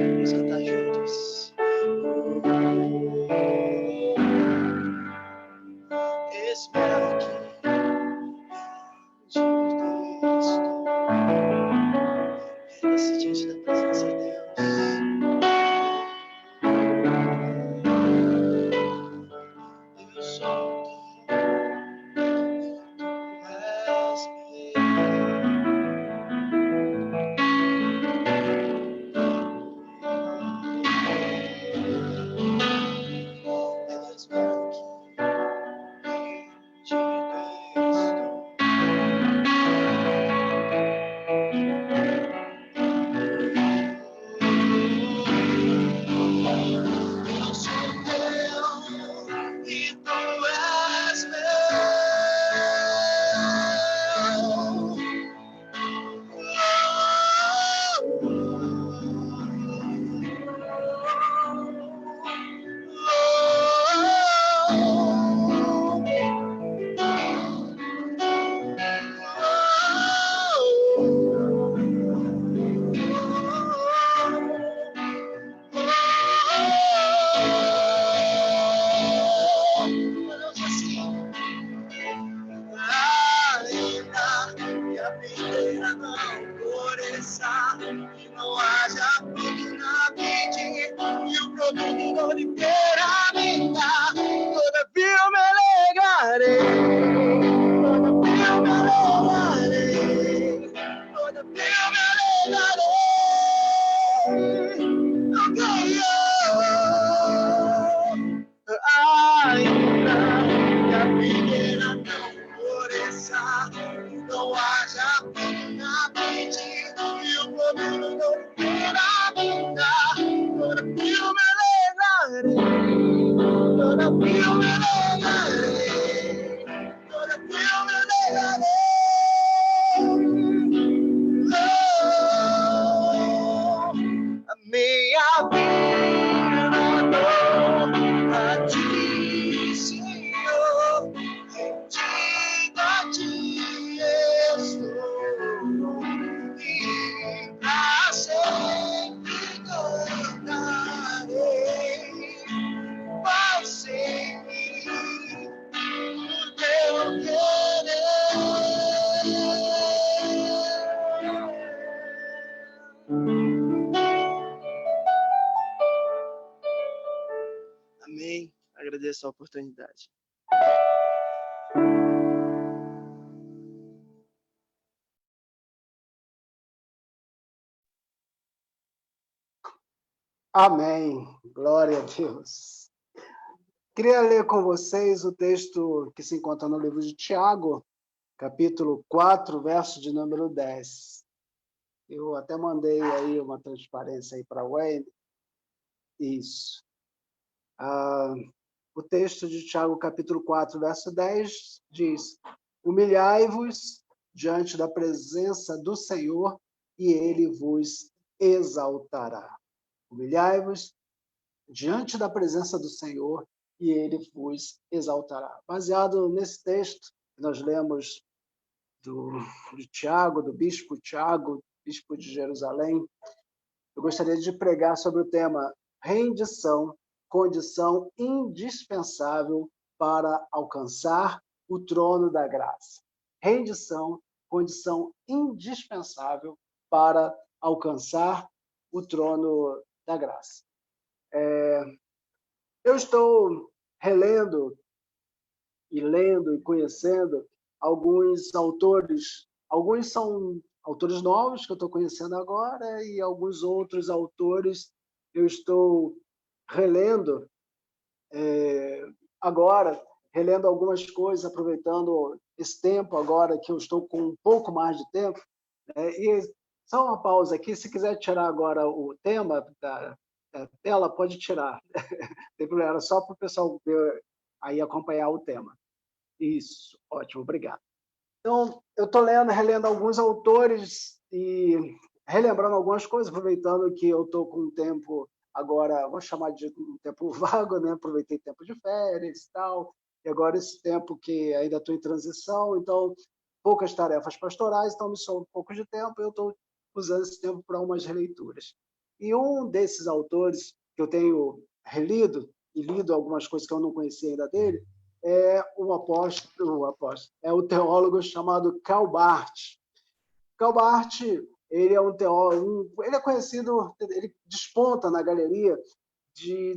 Vamos cantar juntos. Espera aqui, renda-se diante da presença de Deus. Eu sou que não haja fruto na vide e o produto não lhe queira me dar. Todavia eu me alegrarei, todavia eu me alegrarei, todavia eu me alegrarei. Não ganhou ainda que a videira não floresça, que não haja fruto na vide e o produto não queira me dar. Todavia eu me alegrarei, todavia eu me alegrarei, todavia eu me alegrarei. A minha vida dou a ti, Senhor, rendida a ti estou, e pra sempre cantarei, vai sempre o teu querer. Amém. Agradeço a oportunidade. Amém. Glória a Deus. Queria ler com vocês o texto que se encontra no livro de Tiago, capítulo 4, verso de número 10. Eu até mandei aí uma transparência aí para a Wayne. Isso. O texto de Tiago, capítulo 4, verso 10, diz: humilhai-vos diante da presença do Senhor, e ele vos exaltará. Humilhai-vos diante da presença do Senhor, e ele vos exaltará. Baseado nesse texto que nós lemos de Tiago, do bispo Tiago, bispo de Jerusalém, eu gostaria de pregar sobre o tema rendição, condição indispensável para alcançar o trono da graça. Rendição, condição indispensável para alcançar o trono da graça. Eu estou relendo e lendo e conhecendo alguns autores. Alguns são autores novos que eu estou conhecendo agora, e alguns outros autores eu estou relendo agora, relendo algumas coisas, aproveitando esse tempo agora que eu estou com um pouco mais de tempo, e Só uma pausa aqui, se quiser tirar agora o tema da tela, pode tirar. Não tem problema, era só para o pessoal ver, aí acompanhar o tema. Isso, ótimo, obrigado. Então, eu estou relendo alguns autores e relembrando algumas coisas, aproveitando que eu estou com um tempo agora, vou chamar de um tempo vago, né? Aproveitei tempo de férias e tal, e agora esse tempo que ainda estou em transição, então poucas tarefas pastorais, então me sobra um pouco de tempo, eu estou usando esse tempo para umas releituras. E um desses autores que eu tenho relido e lido algumas coisas que eu não conhecia ainda dele, é é o teólogo chamado Karl Barth. Karl Barth, ele é um teólogo, ele é conhecido, ele desponta na galeria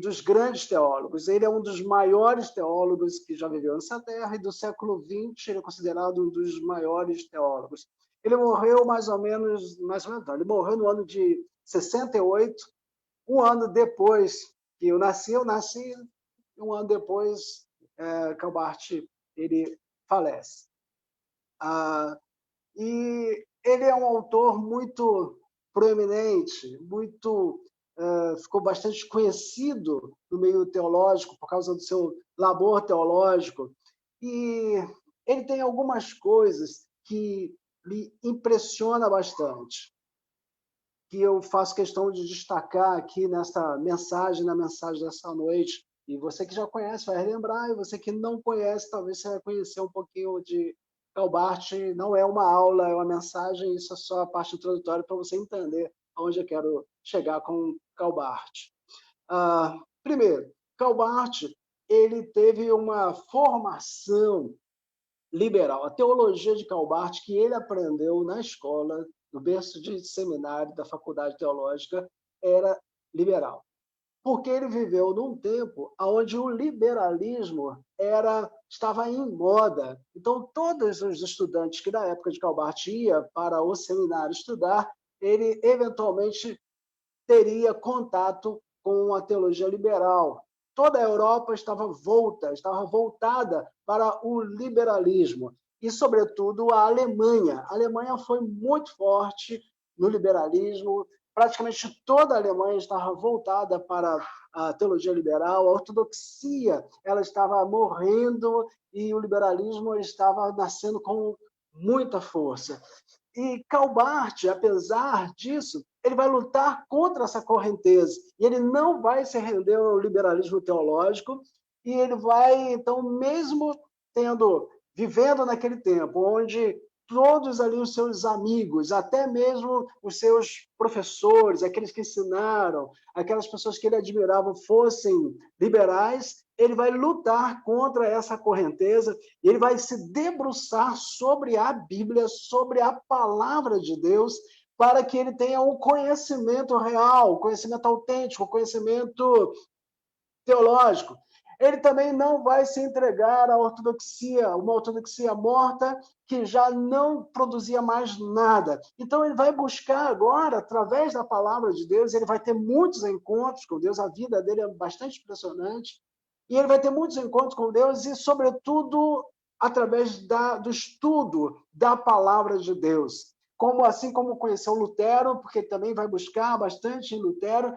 dos grandes teólogos. Ele é um dos maiores teólogos que já viveu nessa terra, e do século XX ele é considerado um dos maiores teólogos. Ele morreu mais ou menos não, ele morreu no ano de 68, um ano depois que eu nasci, um ano depois, Karl Barth, ele falece. E ele é um autor muito proeminente, ficou bastante conhecido no meio teológico por causa do seu labor teológico. E ele tem algumas coisas que me impressionam bastante, que eu faço questão de destacar aqui na mensagem dessa noite. E você que já conhece vai relembrar, e você que não conhece, talvez você vai conhecer um pouquinho de Karl Barth. Não é uma aula, é uma mensagem, isso é só a parte introdutória para você entender aonde eu quero chegar com Karl Barth. Primeiro, Karl Barth, ele teve uma formação liberal. A teologia de Karl Barth, que ele aprendeu na escola, no berço de seminário da Faculdade Teológica, era liberal. Porque ele viveu num tempo onde o liberalismo estava em moda. Então, todos os estudantes que, na época de Karl Barth, iam para o seminário estudar, ele, eventualmente, teria contato com a teologia liberal. Toda a Europa estava voltada para o liberalismo. E, sobretudo, a Alemanha. A Alemanha foi muito forte no liberalismo. Praticamente toda a Alemanha estava voltada para a teologia liberal. A ortodoxia ela estava morrendo e o liberalismo estava nascendo com muita força. E Karl Barth, apesar disso, ele vai lutar contra essa correnteza. E ele não vai se render ao liberalismo teológico, e ele vai, então, mesmo vivendo naquele tempo, onde todos ali os seus amigos, até mesmo os seus professores, aqueles que ensinaram, aquelas pessoas que ele admirava fossem liberais, ele vai lutar contra essa correnteza, e ele vai se debruçar sobre a Bíblia, sobre a palavra de Deus, para que ele tenha um conhecimento real, conhecimento autêntico, conhecimento teológico. Ele também não vai se entregar à ortodoxia, uma ortodoxia morta que já não produzia mais nada. Então, ele vai buscar agora, através da palavra de Deus, ele vai ter muitos encontros com Deus, a vida dele é bastante impressionante, e ele vai ter muitos encontros com Deus e, sobretudo, através do estudo da palavra de Deus. Assim como conheceu Lutero, porque também vai buscar bastante em Lutero,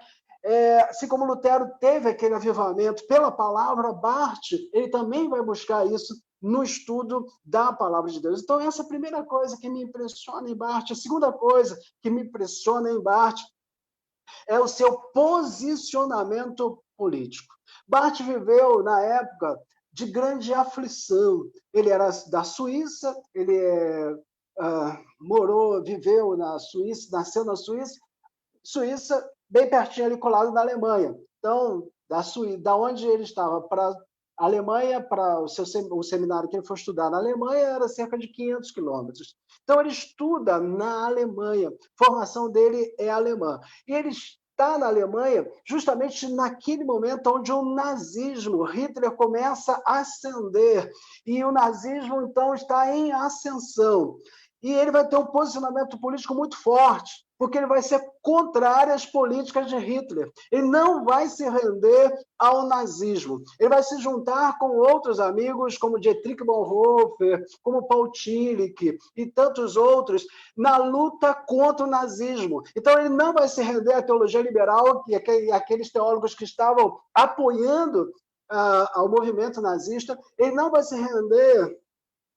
assim como Lutero teve aquele avivamento pela palavra, Barth, ele também vai buscar isso no estudo da palavra de Deus. Então, essa é a primeira coisa que me impressiona em Barth. A segunda coisa que me impressiona em Barth é o seu posicionamento político. Barth viveu na época de grande aflição. Ele era da Suíça, ele viveu na Suíça, nasceu na Suíça, bem pertinho ali, colado na Alemanha. Então, da onde ele estava para a Alemanha, para o seminário que ele foi estudar na Alemanha, era cerca de 500 quilômetros. Então, ele estuda na Alemanha, a formação dele é alemã. E ele está na Alemanha justamente naquele momento onde o nazismo, Hitler, começa a ascender, e o nazismo, então, está em ascensão. E ele vai ter um posicionamento político muito forte. porque ele vai ser contrário às políticas de Hitler. Ele não vai se render ao nazismo. Ele vai se juntar com outros amigos, como Dietrich Bonhoeffer, como Paul Tillich e tantos outros, na luta contra o nazismo. Então, ele não vai se render à teologia liberal, que aqueles teólogos que estavam apoiando ao movimento nazista. Ele não vai se render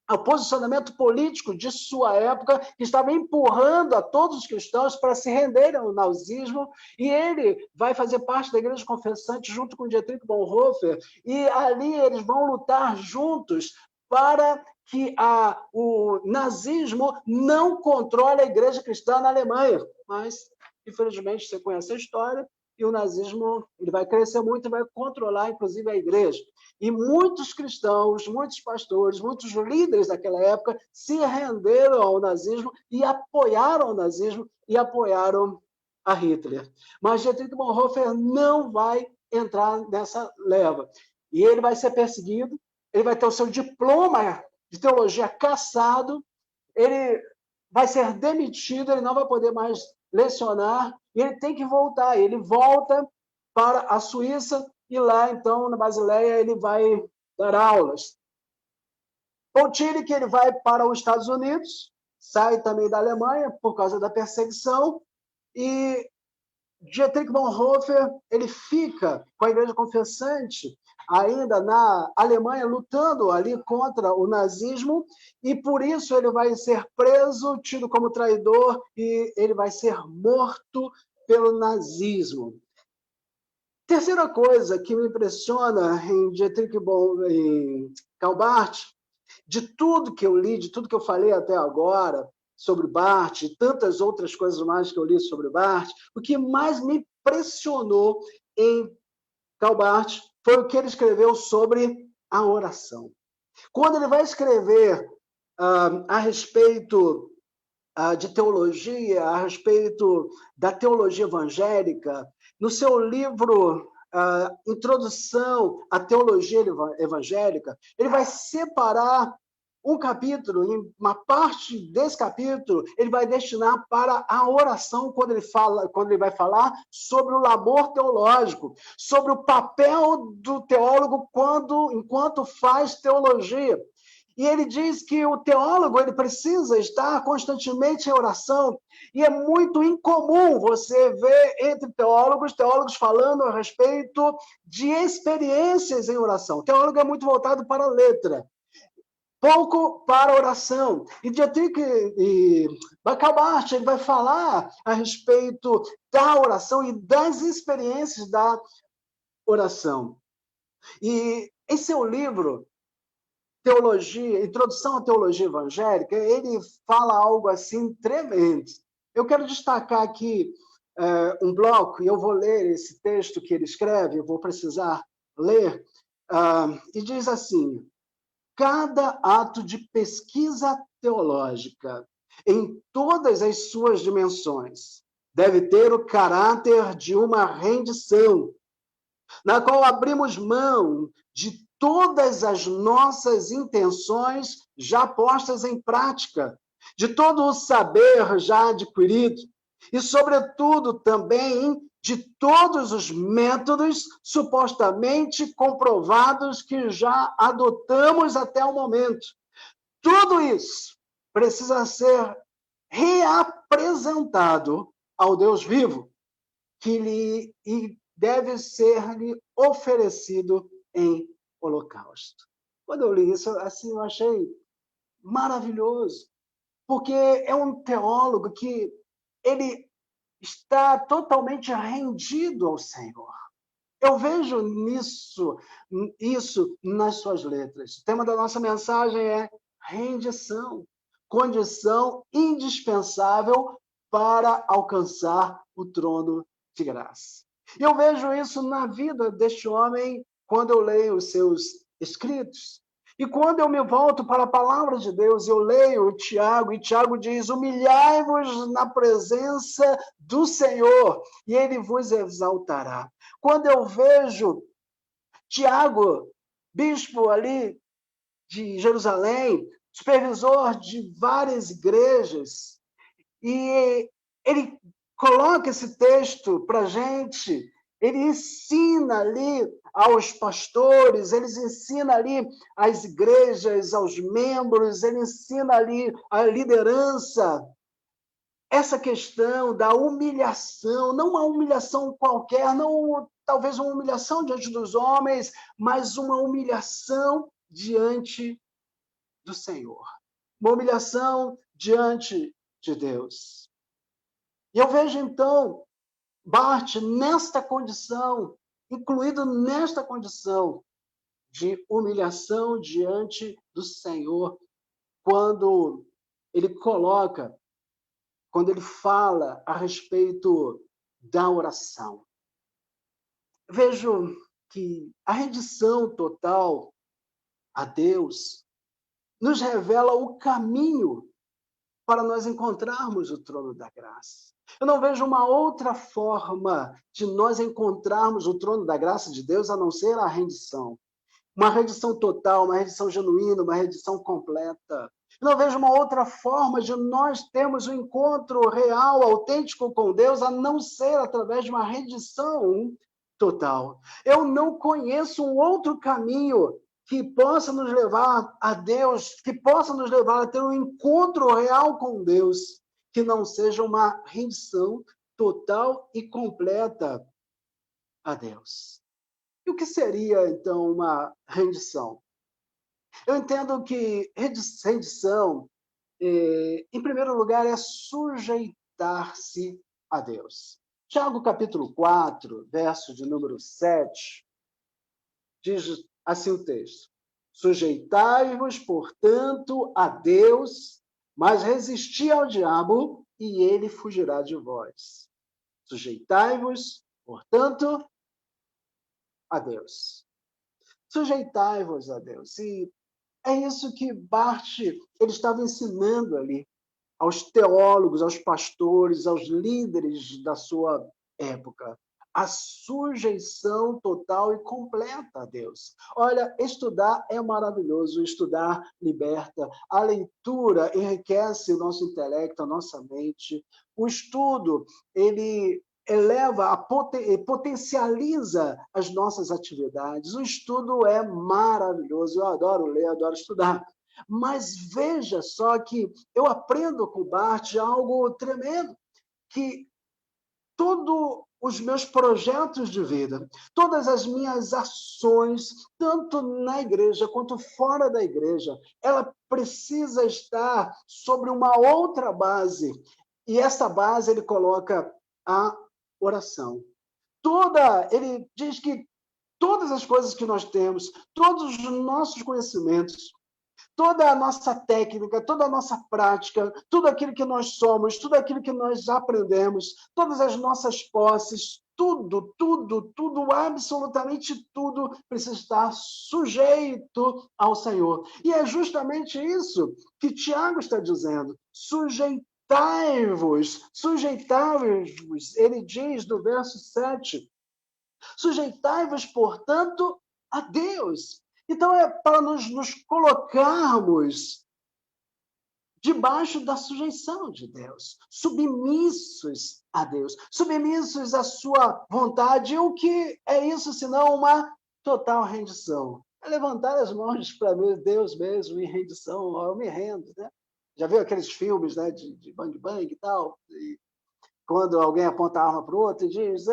ao posicionamento político de sua época, que estava empurrando a todos os cristãos para se renderem ao nazismo, e ele vai fazer parte da Igreja Confessante junto com Dietrich Bonhoeffer, e ali eles vão lutar juntos para que o nazismo não controle a Igreja Cristã na Alemanha. Mas, infelizmente, você conhece a história, e o nazismo ele vai crescer muito e vai controlar, inclusive, a igreja. E muitos cristãos, muitos pastores, muitos líderes daquela época se renderam ao nazismo e apoiaram o nazismo e apoiaram a Hitler. Mas Dietrich Bonhoeffer não vai entrar nessa leva. E ele vai ser perseguido, ele vai ter o seu diploma de teologia cassado, ele vai ser demitido, ele não vai poder mais lecionar, e ele tem que voltar. Ele volta para a Suíça e lá, então, na Basileia, ele vai dar aulas. Paul Tillich, ele vai para os Estados Unidos, sai também da Alemanha por causa da perseguição, e Dietrich Bonhoeffer, ele fica com a Igreja Confessante ainda na Alemanha, lutando ali contra o nazismo, e por isso ele vai ser preso, tido como traidor, e ele vai ser morto pelo nazismo. Terceira coisa que me impressiona em Dietrich em Karl Barth, de tudo que eu li, de tudo que eu falei até agora sobre Barth, e tantas outras coisas mais que eu li sobre Barth, o que mais me impressionou em Karl Barth foi o que ele escreveu sobre a oração. Quando ele vai escrever a respeito de teologia, a respeito da teologia evangélica, no seu livro Introdução à Teologia Evangélica, ele vai separar um capítulo, em uma parte desse capítulo, ele vai destinar para a oração, quando ele vai falar sobre o labor teológico, sobre o papel do teólogo enquanto faz teologia. E ele diz que o teólogo ele precisa estar constantemente em oração, e é muito incomum você ver entre teólogos falando a respeito de experiências em oração. O teólogo é muito voltado para a letra, pouco para a oração. E Dietrich Karl Barth ele vai falar a respeito da oração e das experiências da oração. E em seu livro, Introdução à Teologia Evangélica, ele fala algo assim tremendo. Eu quero destacar aqui um bloco, e eu vou ler esse texto que ele escreve, eu vou precisar ler, e diz assim: cada ato de pesquisa teológica, em todas as suas dimensões, deve ter o caráter de uma rendição, na qual abrimos mão de todas as nossas intenções já postas em prática, de todo o saber já adquirido, e, sobretudo, também de todos os métodos supostamente comprovados que já adotamos até o momento. Tudo isso precisa ser reapresentado ao Deus vivo, que deve ser-lhe oferecido em holocausto. Quando eu li isso, assim, eu achei maravilhoso, porque é um teólogo que ele está totalmente rendido ao Senhor. Eu vejo isso nas suas letras. O tema da nossa mensagem é rendição, condição indispensável para alcançar o trono de graça. E eu vejo isso na vida deste homem quando eu leio os seus escritos. E quando eu me volto para a palavra de Deus, eu leio o Tiago, e Tiago diz: humilhai-vos na presença do Senhor, e ele vos exaltará. Quando eu vejo Tiago, bispo ali de Jerusalém, supervisor de várias igrejas, e ele coloca esse texto para a gente, ele ensina ali aos pastores, ele ensina ali às igrejas, aos membros, ele ensina ali à liderança, essa questão da humilhação, não uma humilhação qualquer, não talvez uma humilhação diante dos homens, mas uma humilhação diante do Senhor, uma humilhação diante de Deus. E eu vejo, então, Bart nesta condição, incluído nesta condição de humilhação diante do Senhor, quando ele coloca, quando ele fala a respeito da oração. Vejo que a rendição total a Deus nos revela o caminho para nós encontrarmos o trono da graça. Eu não vejo uma outra forma de nós encontrarmos o trono da graça de Deus a não ser a rendição. Uma rendição total, uma rendição genuína, uma rendição completa. Eu não vejo uma outra forma de nós termos um encontro real, autêntico com Deus, a não ser através de uma rendição total. Eu não conheço um outro caminho que possa nos levar a Deus, que possa nos levar a ter um encontro real com Deus, que não seja uma rendição total e completa a Deus. E o que seria, então, uma rendição? Eu entendo que rendição, em primeiro lugar, é sujeitar-se a Deus. Tiago, capítulo 4, verso de número 7, diz assim o texto: sujeitai-vos, portanto, a Deus, mas resisti ao diabo, e ele fugirá de vós. Sujeitai-vos, portanto, a Deus. Sujeitai-vos a Deus. E é isso que Bart ele estava ensinando ali aos teólogos, aos pastores, aos líderes da sua época. A sujeição total e completa a Deus. Olha, estudar é maravilhoso, estudar liberta, a leitura enriquece o nosso intelecto, a nossa mente. O estudo, ele eleva, potencializa as nossas atividades. O estudo é maravilhoso, eu adoro ler, adoro estudar. Mas veja só que eu aprendo com Bart algo tremendo, que todos os meus projetos de vida, todas as minhas ações, tanto na igreja quanto fora da igreja, ela precisa estar sobre uma outra base. E essa base ele coloca a oração. Ele diz que todas as coisas que nós temos, todos os nossos conhecimentos, toda a nossa técnica, toda a nossa prática, tudo aquilo que nós somos, tudo aquilo que nós aprendemos, todas as nossas posses, tudo, absolutamente tudo precisa estar sujeito ao Senhor. E é justamente isso que Tiago está dizendo. Sujeitai-vos, ele diz no verso 7, sujeitai-vos, portanto, a Deus. Então, é para nos colocarmos debaixo da sujeição de Deus, submissos a Deus, submissos à sua vontade. E o que é isso, senão uma total rendição? É levantar as mãos para Deus mesmo em rendição. Eu me rendo, né? Já viu aqueles filmes, né, de bang bang e tal? E quando alguém aponta a arma para o outro e diz...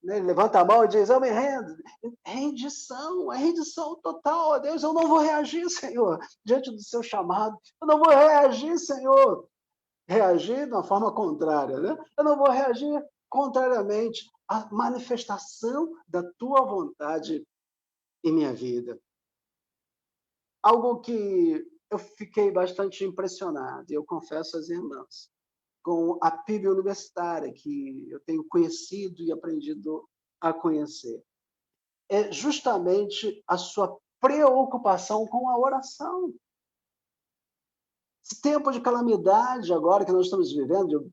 Ele levanta a mão e diz, eu me rendo. Rendição, é rendição total a Deus. Eu não vou reagir, Senhor, diante do seu chamado. Eu não vou reagir, Senhor. Reagir de uma forma contrária, né? Eu não vou reagir contrariamente à manifestação da tua vontade em minha vida. Algo que eu fiquei bastante impressionado, e eu confesso às irmãs, com a PIB universitária, que eu tenho conhecido e aprendido a conhecer. É justamente a sua preocupação com a oração. Esse tempo de calamidade agora que nós estamos vivendo,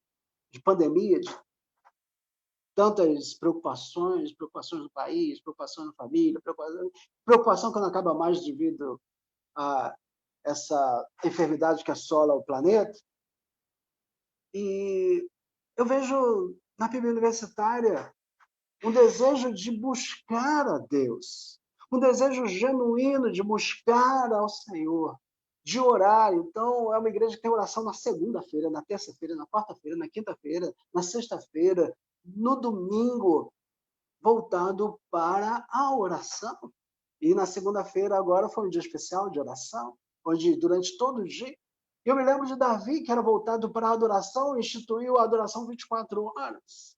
de pandemia, de tantas preocupações do país, preocupação na família, preocupação que não acaba mais devido a essa enfermidade que assola o planeta. E eu vejo na Bíblia Universitária um desejo de buscar a Deus, um desejo genuíno de buscar ao Senhor, de orar. Então, é uma igreja que tem oração na segunda-feira, na terça-feira, na quarta-feira, na quinta-feira, na sexta-feira, no domingo, voltado para a oração. E na segunda-feira agora foi um dia especial de oração, onde durante todo o dia, eu me lembro de Davi, que era voltado para a adoração, instituiu a adoração 24 horas.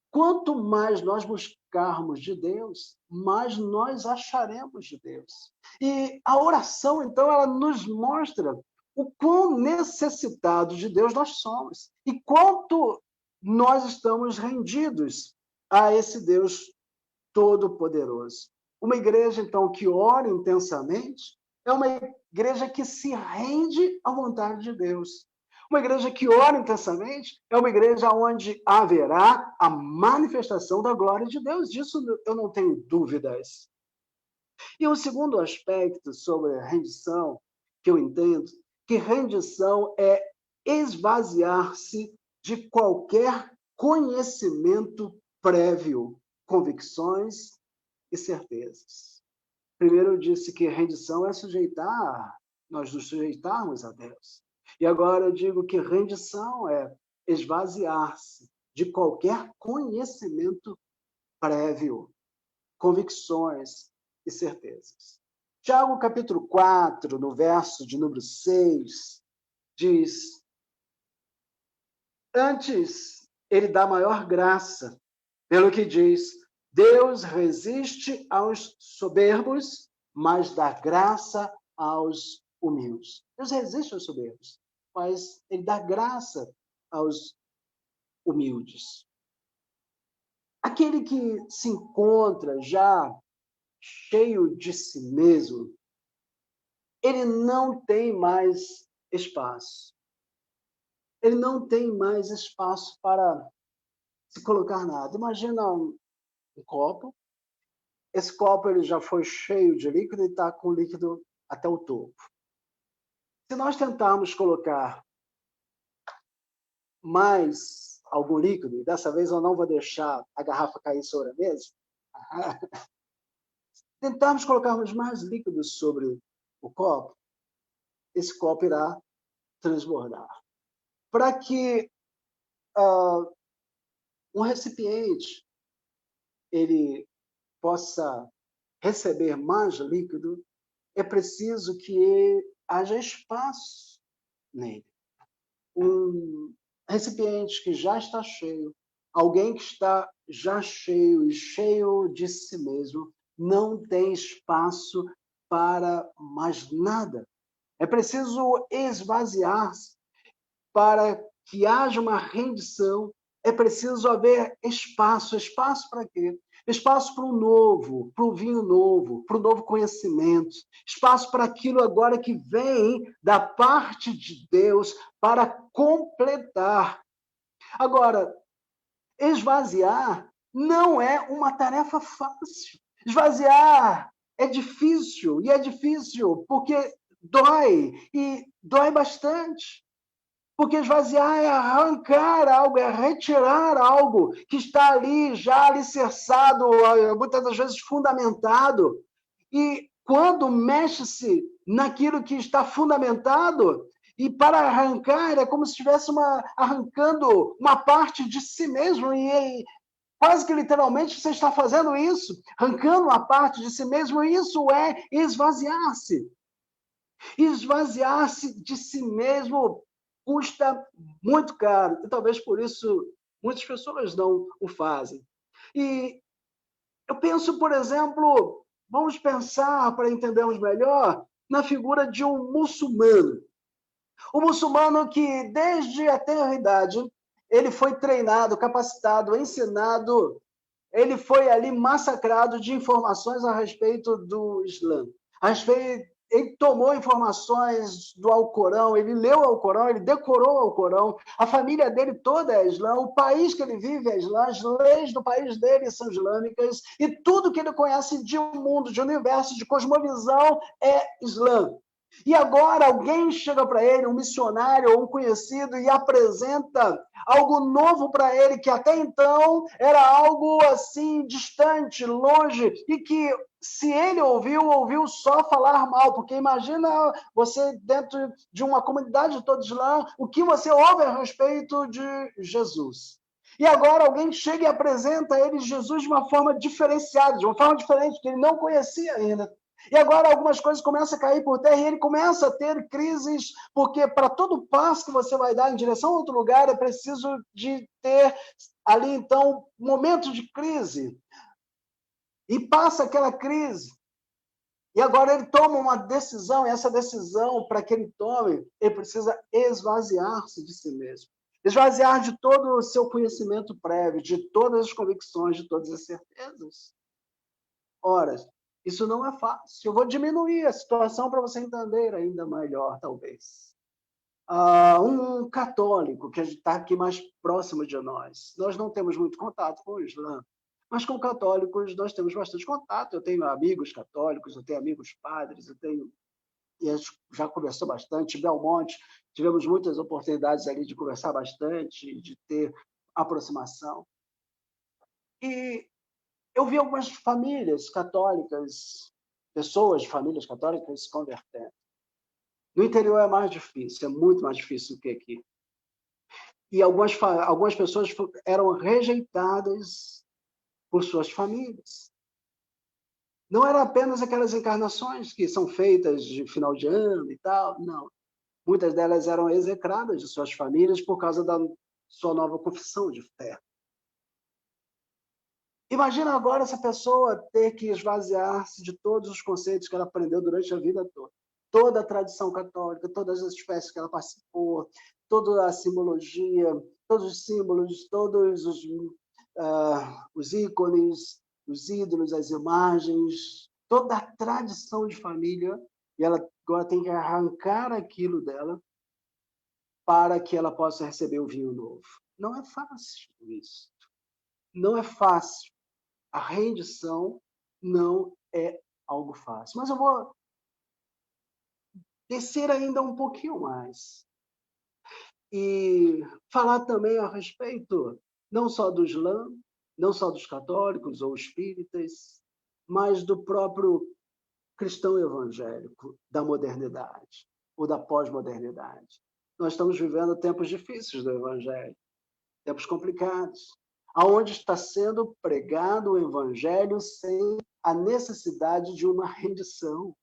Quanto mais nós buscarmos de Deus, mais nós acharemos de Deus. E a oração, então, ela nos mostra o quão necessitados de Deus nós somos e quanto nós estamos rendidos a esse Deus todo-poderoso. Uma igreja, então, que ora intensamente, é uma igreja que se rende à vontade de Deus. Uma igreja que ora intensamente é uma igreja onde haverá a manifestação da glória de Deus. Disso eu não tenho dúvidas. E o segundo aspecto sobre a rendição, que eu entendo, que rendição é esvaziar-se de qualquer conhecimento prévio, convicções e certezas. Primeiro eu disse que rendição é nós nos sujeitarmos a Deus. E agora eu digo que rendição é esvaziar-se de qualquer conhecimento prévio, convicções e certezas. Tiago, capítulo 4, no verso de número 6, diz: antes ele dá maior graça, pelo que diz: Deus resiste aos soberbos, mas dá graça aos humildes. Deus resiste aos soberbos, mas ele dá graça aos humildes. Aquele que se encontra já cheio de si mesmo, ele não tem mais espaço. Ele não tem mais espaço para se colocar nada. Imagina um copo. Esse copo ele já foi cheio de líquido e está com líquido até o topo. Se nós tentarmos colocar mais algum líquido, e dessa vez eu não vou deixar a garrafa cair sobre a mesa, tentarmos colocarmos mais líquido sobre o copo, esse copo irá transbordar. Para que um recipiente ele possa receber mais líquido, é preciso que haja espaço nele. Um recipiente que já está cheio, alguém que está já cheio e cheio de si mesmo, não tem espaço para mais nada. É preciso esvaziar-se para que haja uma rendição. É preciso haver espaço. Espaço para quê? Espaço para o novo, para o vinho novo, para o novo conhecimento. Espaço para aquilo agora que vem da parte de Deus para completar. Agora, esvaziar não é uma tarefa fácil. Esvaziar é difícil, e é difícil porque dói, e dói bastante. Porque esvaziar é arrancar algo, é retirar algo que está ali já alicerçado, muitas das vezes fundamentado. E quando mexe-se naquilo que está fundamentado, e para arrancar é como se estivesse arrancando uma parte de si mesmo, e quase que literalmente você está fazendo isso, arrancando uma parte de si mesmo, e isso é esvaziar-se. Esvaziar-se de si mesmo custa muito caro, e talvez por isso muitas pessoas não o fazem. E eu penso, por exemplo, vamos pensar, para entendermos melhor, na figura de um muçulmano. O muçulmano que, desde a tenra-idade, ele foi treinado, capacitado, ensinado, ele foi ali massacrado de informações a respeito do Islã, ele tomou informações do Alcorão, ele leu o Alcorão, ele decorou o Alcorão, a família dele toda é islã, o país que ele vive é islã, as leis do país dele são islâmicas, e tudo que ele conhece de mundo, de universo, de cosmovisão é islã. E agora alguém chega para ele, um missionário ou um conhecido, e apresenta algo novo para ele, que até então era algo assim, distante, longe, e que se ele ouviu só falar mal, porque imagina você dentro de uma comunidade toda islã, o que você ouve a respeito de Jesus. E agora alguém chega e apresenta a ele Jesus de uma forma diferenciada, de uma forma diferente, que ele não conhecia ainda. E agora algumas coisas começam a cair por terra e ele começa a ter crises, porque para todo passo que você vai dar em direção a outro lugar, é preciso de ter ali, então, momentos de crise. E passa aquela crise. E agora ele toma uma decisão, e essa decisão, para que ele tome, ele precisa esvaziar-se de si mesmo. Esvaziar de todo o seu conhecimento prévio, de todas as convicções, de todas as certezas. Ora, isso não é fácil. Eu vou diminuir a situação para você entender ainda melhor, talvez. Um católico que está aqui mais próximo de nós. Nós não temos muito contato com o Islã, mas com católicos nós temos bastante contato. Eu tenho amigos católicos, eu tenho amigos padres, e a gente já conversou bastante. Belmonte, tivemos muitas oportunidades ali de conversar bastante, de ter aproximação. E eu vi algumas famílias católicas, pessoas de famílias católicas se convertendo. No interior é mais difícil, é muito mais difícil do que aqui. E algumas pessoas eram rejeitadas por suas famílias. Não eram apenas aquelas encarnações que são feitas de final de ano e tal, não. Muitas delas eram execradas de suas famílias por causa da sua nova confissão de fé. Imagina agora essa pessoa ter que esvaziar-se de todos os conceitos que ela aprendeu durante a vida toda. Toda a tradição católica, todas as festas que ela participou, toda a simbologia, todos os símbolos, todos os ícones, os ídolos, as imagens, toda a tradição de família, e ela agora tem que arrancar aquilo dela para que ela possa receber o vinho novo. Não é fácil isso. Não é fácil. A rendição não é algo fácil. Mas eu vou descer ainda um pouquinho mais e falar também a respeito não só do Islã, não só dos católicos ou espíritas, mas do próprio cristão evangélico da modernidade ou da pós-modernidade. Nós estamos vivendo tempos difíceis do evangelho, tempos complicados, aonde está sendo pregado o evangelho sem a necessidade de uma rendição,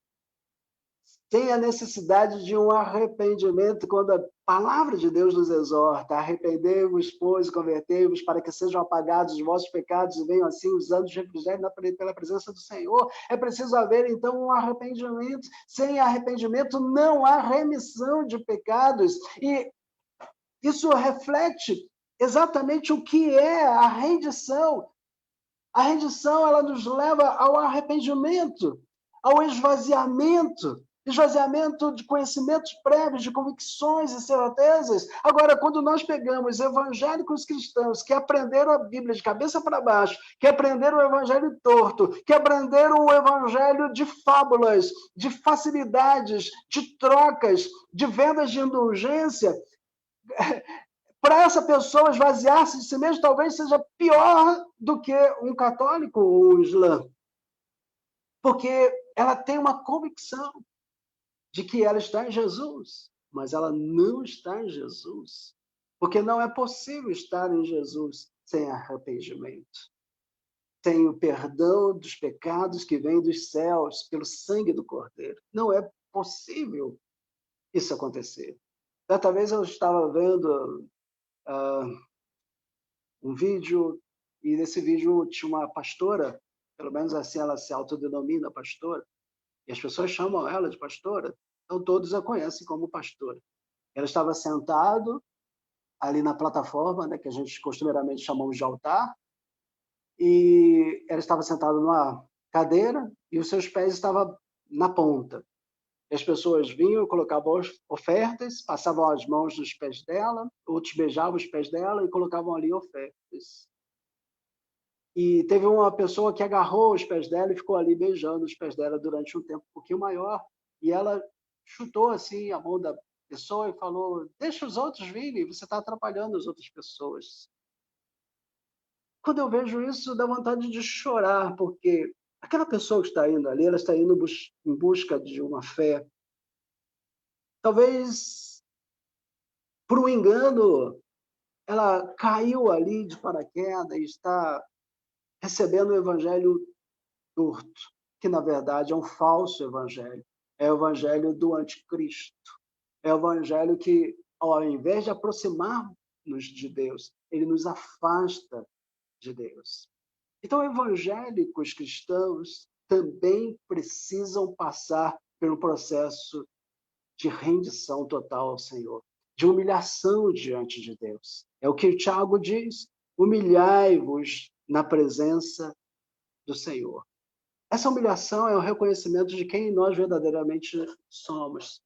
sem a necessidade de um arrependimento, quando a palavra de Deus nos exorta: arrependei-vos, pois, e convertei-vos, para que sejam apagados os vossos pecados e venham assim os anos de refrigério pela presença do Senhor. É preciso haver, então, um arrependimento. Sem arrependimento não há remissão de pecados. E isso reflete exatamente o que é a rendição. A rendição, ela nos leva ao arrependimento, ao esvaziamento de conhecimentos prévios, de convicções e certezas. Agora, quando nós pegamos evangélicos cristãos que aprenderam a Bíblia de cabeça para baixo, que aprenderam o evangelho torto, que aprenderam o evangelho de fábulas, de facilidades, de trocas, de vendas de indulgência, para essa pessoa esvaziar-se de si mesmo, talvez seja pior do que um católico ou um islã. Porque ela tem uma convicção de que ela está em Jesus, mas ela não está em Jesus. Porque não é possível estar em Jesus sem arrependimento, sem o perdão dos pecados que vem dos céus pelo sangue do Cordeiro. Não é possível isso acontecer. Certa vez eu estava vendo um vídeo, e nesse vídeo tinha uma pastora, pelo menos assim ela se autodenomina pastora, e as pessoas chamam ela de pastora, então todos a conhecem como pastora. Ela estava sentada ali na plataforma, né, que a gente costumeiramente chamamos de altar, e ela estava sentada numa cadeira e os seus pés estavam na ponta. As pessoas vinham, colocavam ofertas, passavam as mãos nos pés dela, outros beijavam os pés dela e colocavam ali ofertas. E teve uma pessoa que agarrou os pés dela e ficou ali beijando os pés dela durante um tempo um pouquinho maior, e ela chutou assim a mão da pessoa e falou: deixa os outros virem, você está atrapalhando as outras pessoas. Quando eu vejo isso, dá vontade de chorar, porque aquela pessoa que está indo ali, ela está indo em busca de uma fé. Talvez, por um engano, ela caiu ali de paraquedas e está recebendo o evangelho torto, que na verdade é um falso evangelho. É o evangelho do anticristo. É o evangelho que, ao invés de aproximar-nos de Deus, ele nos afasta de Deus. Então, evangélicos cristãos também precisam passar pelo processo de rendição total ao Senhor, de humilhação diante de Deus. É o que o Tiago diz: humilhai-vos na presença do Senhor. Essa humilhação é o reconhecimento de quem nós verdadeiramente somos.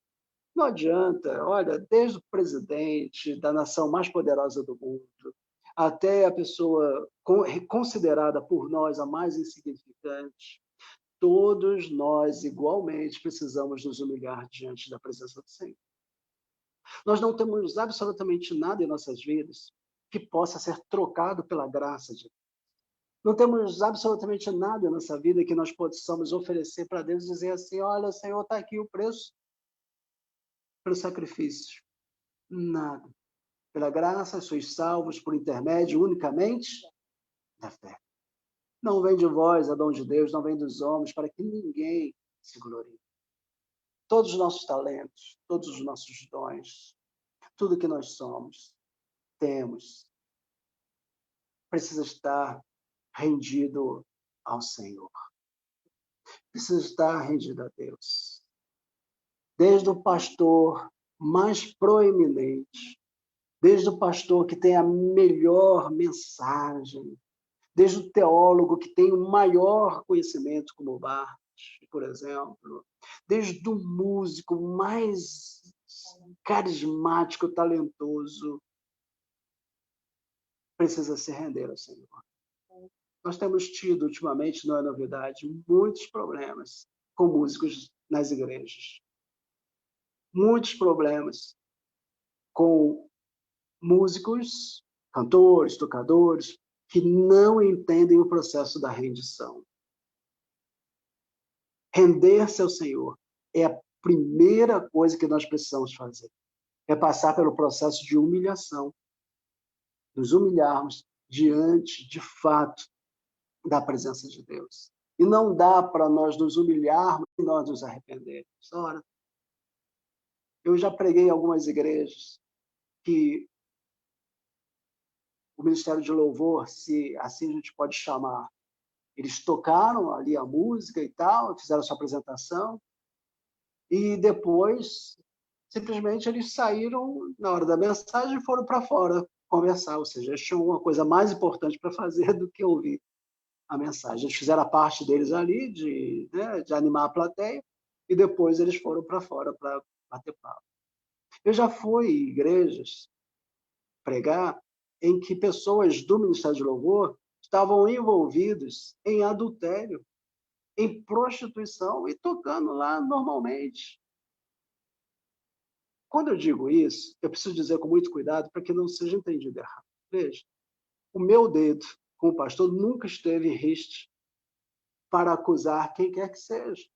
Não adianta, olha, desde o presidente da nação mais poderosa do mundo, até a pessoa considerada por nós a mais insignificante, todos nós igualmente precisamos nos humilhar diante da presença do Senhor. Nós não temos absolutamente nada em nossas vidas que possa ser trocado pela graça de Deus. Não temos absolutamente nada em nossa vida que nós possamos oferecer para Deus e dizer assim: olha, Senhor, está aqui o preço pelo sacrifício. Nada. Pela graça, sois salvos por intermédio unicamente da fé. Não vem de vós, é dom de Deus, não vem dos homens, para que ninguém se glorie. Todos os nossos talentos, todos os nossos dons, tudo que nós somos, temos, precisa estar rendido ao Senhor. Precisa estar rendido a Deus. Desde o pastor mais proeminente, desde o pastor que tem a melhor mensagem, desde o teólogo que tem o maior conhecimento, como Barth, por exemplo, desde o músico mais carismático, talentoso, precisa se render ao Senhor. Nós temos tido, ultimamente, não é novidade, muitos problemas com músicos nas igrejas. Muitos problemas com músicos, cantores, tocadores, que não entendem o processo da rendição. Render-se ao Senhor é a primeira coisa que nós precisamos fazer. É passar pelo processo de humilhação. Nos humilharmos diante, de fato, da presença de Deus. E não dá para nós nos humilharmos e nós nos arrependermos. Ora, eu já preguei em algumas igrejas que o Ministério de Louvor, se assim a gente pode chamar, eles tocaram ali a música e tal, fizeram sua apresentação, e depois, simplesmente, eles saíram na hora da mensagem e foram para fora conversar, ou seja, eles tinham uma coisa mais importante para fazer do que ouvir a mensagem. Eles fizeram a parte deles ali, de animar a plateia, e depois eles foram para fora para bater papo. Eu já fui em igrejas pregar em que pessoas do Ministério de Louvor estavam envolvidos em adultério, em prostituição e tocando lá normalmente. Quando eu digo isso, eu preciso dizer com muito cuidado para que não seja entendido errado. Veja, o meu dedo como pastor nunca esteve em riste para acusar quem quer que seja.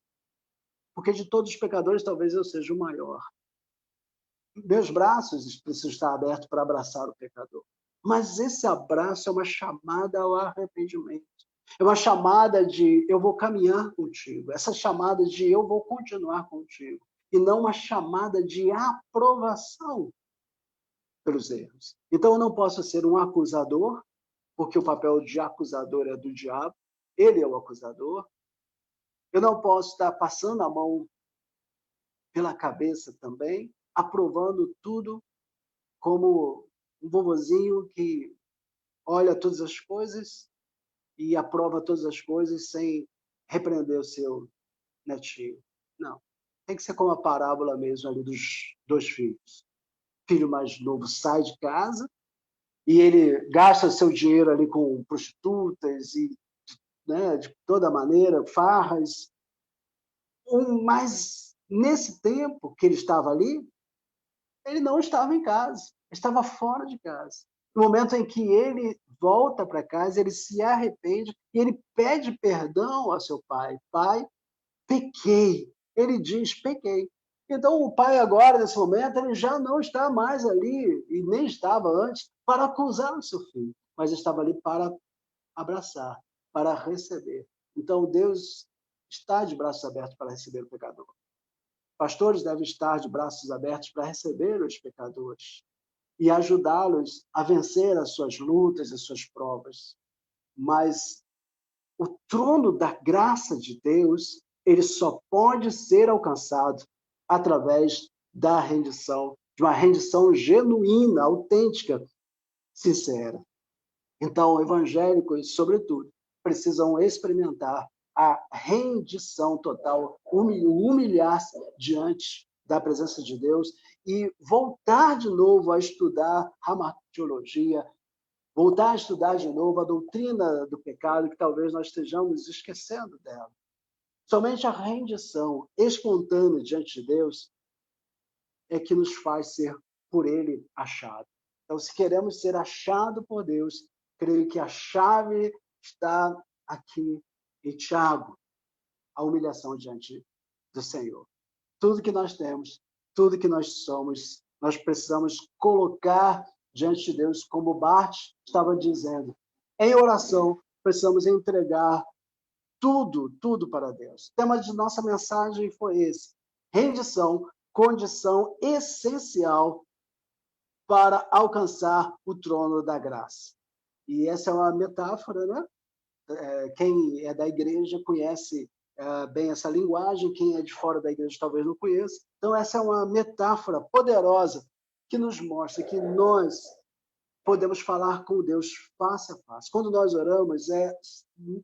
Porque de todos os pecadores, talvez eu seja o maior. Meus braços precisam estar abertos para abraçar o pecador. Mas esse abraço é uma chamada ao arrependimento. É uma chamada de eu vou caminhar contigo. Essa chamada de eu vou continuar contigo. E não uma chamada de aprovação pelos erros. Então eu não posso ser um acusador, porque o papel de acusador é do diabo. Ele é o acusador. Eu não posso estar passando a mão pela cabeça também, aprovando tudo como um vovozinho que olha todas as coisas e aprova todas as coisas sem repreender o seu netinho. Não. Tem que ser como a parábola mesmo ali dos 2 filhos. O filho mais novo sai de casa e ele gasta seu dinheiro ali com prostitutas e, de toda maneira, farras. O mais nesse tempo que ele estava ali, ele não estava em casa, estava fora de casa. No momento em que ele volta para casa, ele se arrepende e ele pede perdão ao seu pai. Pai, pequei. Ele diz, pequei. Então, o pai agora, nesse momento, ele já não está mais ali, e nem estava antes, para acusar o seu filho, mas estava ali para abraçar, para receber. Então, Deus está de braços abertos para receber o pecador. Pastores devem estar de braços abertos para receber os pecadores e ajudá-los a vencer as suas lutas, as suas provas. Mas o trono da graça de Deus, ele só pode ser alcançado através da rendição, de uma rendição genuína, autêntica, sincera. Então, evangélicos, sobretudo, precisam experimentar a rendição total, humilhar-se diante da presença de Deus e voltar de novo a estudar hamartiologia, voltar a estudar de novo a doutrina do pecado, que talvez nós estejamos esquecendo dela. Somente a rendição espontânea diante de Deus é que nos faz ser por Ele achado. Então, se queremos ser achado por Deus, creio que a chave está aqui em Tiago, a humilhação diante do Senhor. Tudo que nós temos, tudo que nós somos, nós precisamos colocar diante de Deus, como Bart estava dizendo. Em oração, precisamos entregar tudo para Deus. O tema de nossa mensagem foi esse: rendição, condição essencial para alcançar o trono da graça. E essa é uma metáfora, né? Quem é da igreja conhece bem essa linguagem, quem é de fora da igreja talvez não conheça. Então, essa é uma metáfora poderosa que nos mostra que nós podemos falar com Deus face a face. Quando nós oramos, é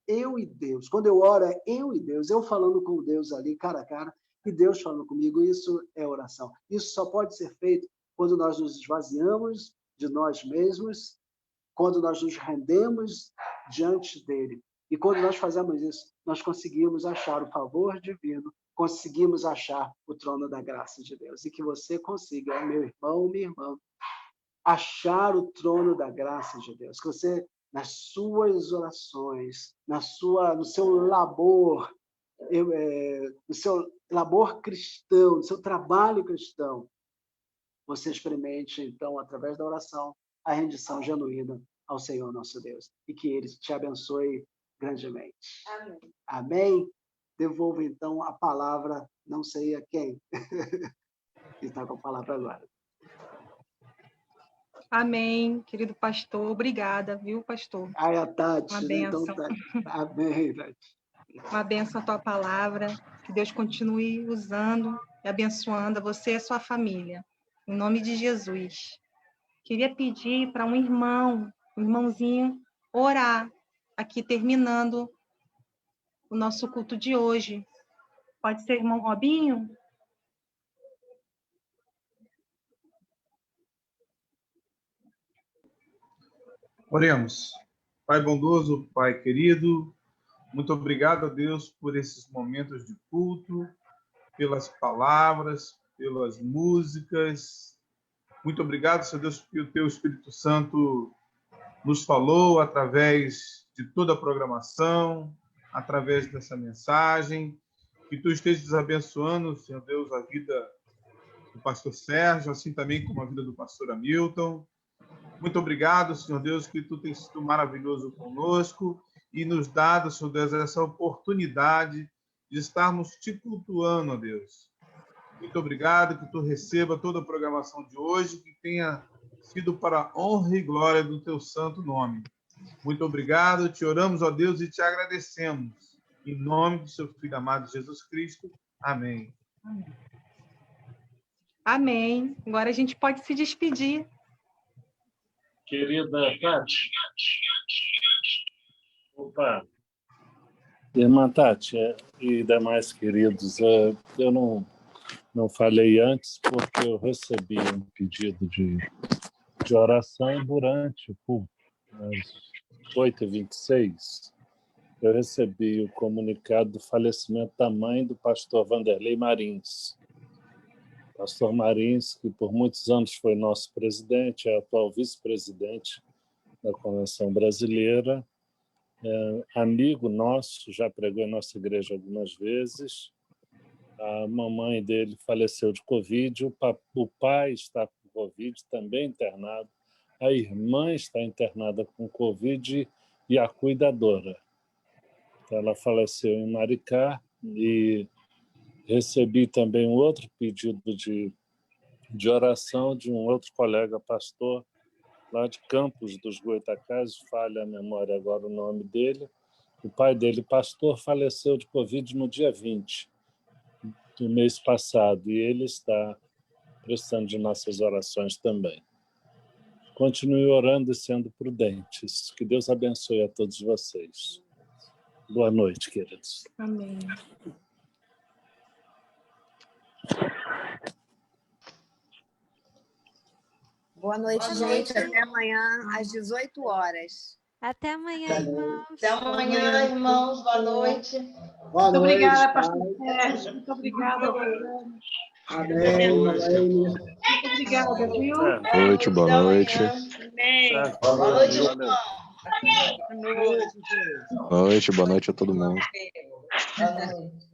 eu e Deus. Quando eu oro, é eu e Deus. Eu falando com Deus ali, cara a cara, e Deus falando comigo. Isso é oração. Isso só pode ser feito quando nós nos esvaziamos de nós mesmos, quando nós nos rendemos diante dele. E quando nós fazemos isso, nós conseguimos achar o favor divino, conseguimos achar o trono da graça de Deus. E que você consiga, meu irmão, minha irmã, achar o trono da graça de Deus. Que você, nas suas orações, no seu labor, no seu labor cristão, no seu trabalho cristão, você experimente, então, através da oração, a rendição genuína ao Senhor nosso Deus. E que Ele te abençoe grandemente. Amém. Amém? Devolvo, então, a palavra, não sei a quem. Que está com a palavra agora. Amém, querido pastor. Obrigada, viu, pastor? Ai, a Tati, Uma né? bênção. Então, amém, Tati. Uma bênção a tua palavra. Que Deus continue usando e abençoando a você e a sua família. Em nome de Jesus. Queria pedir para um irmãozinho, orar, aqui terminando o nosso culto de hoje. Pode ser irmão Robinho? Oremos. Pai bondoso, Pai querido, muito obrigado a Deus por esses momentos de culto, pelas palavras, pelas músicas. Muito obrigado, Senhor Deus, que o Teu Espírito Santo nos falou através de toda a programação, através dessa mensagem. Que Tu estejas abençoando, Senhor Deus, a vida do pastor Sérgio, assim também como a vida do pastor Hamilton. Muito obrigado, Senhor Deus, que Tu tens sido maravilhoso conosco e nos dado, Senhor Deus, essa oportunidade de estarmos Te cultuando, ó Deus. Muito obrigado, que Tu receba toda a programação de hoje, que tenha sido para a honra e glória do Teu santo nome. Muito obrigado, Te oramos, ó Deus, e Te agradecemos. Em nome do Seu Filho amado Jesus Cristo. Amém. Amém. Agora a gente pode se despedir. Querida Tati. Opa. Irmã Tati e demais queridos, eu não falei antes porque eu recebi um pedido de oração durante o culto, às 8h26. eu recebi o comunicado do falecimento da mãe do pastor Vanderlei Marins. Pastor Marins, que por muitos anos foi nosso presidente, é atual vice-presidente da Convenção Brasileira, amigo nosso, já pregou em nossa igreja algumas vezes. A mamãe dele faleceu de Covid, o pai está com Covid, também internado, a irmã está internada com Covid e a cuidadora. Ela faleceu em Maricá e recebi também um outro pedido de oração de um outro colega pastor lá de Campos dos Goitacazes, falha a memória agora o nome dele. O pai dele, pastor, faleceu de Covid no dia 20 do mês passado e ele está precisando de nossas orações também. Continue orando e sendo prudentes. Que Deus abençoe a todos vocês. Boa noite, queridos. Amém. Boa noite, gente. Até amanhã, às 18 horas. Até amanhã, irmãos. Até amanhã, irmãos. Boa noite. Boa Muito noite, obrigada, pai. pastor Sérgio. Muito obrigada, Rosana. Amém. Muito obrigada, viu? Boa noite, boa noite. Amém. Boa noite, irmão. Boa noite a todo mundo. Boa noite.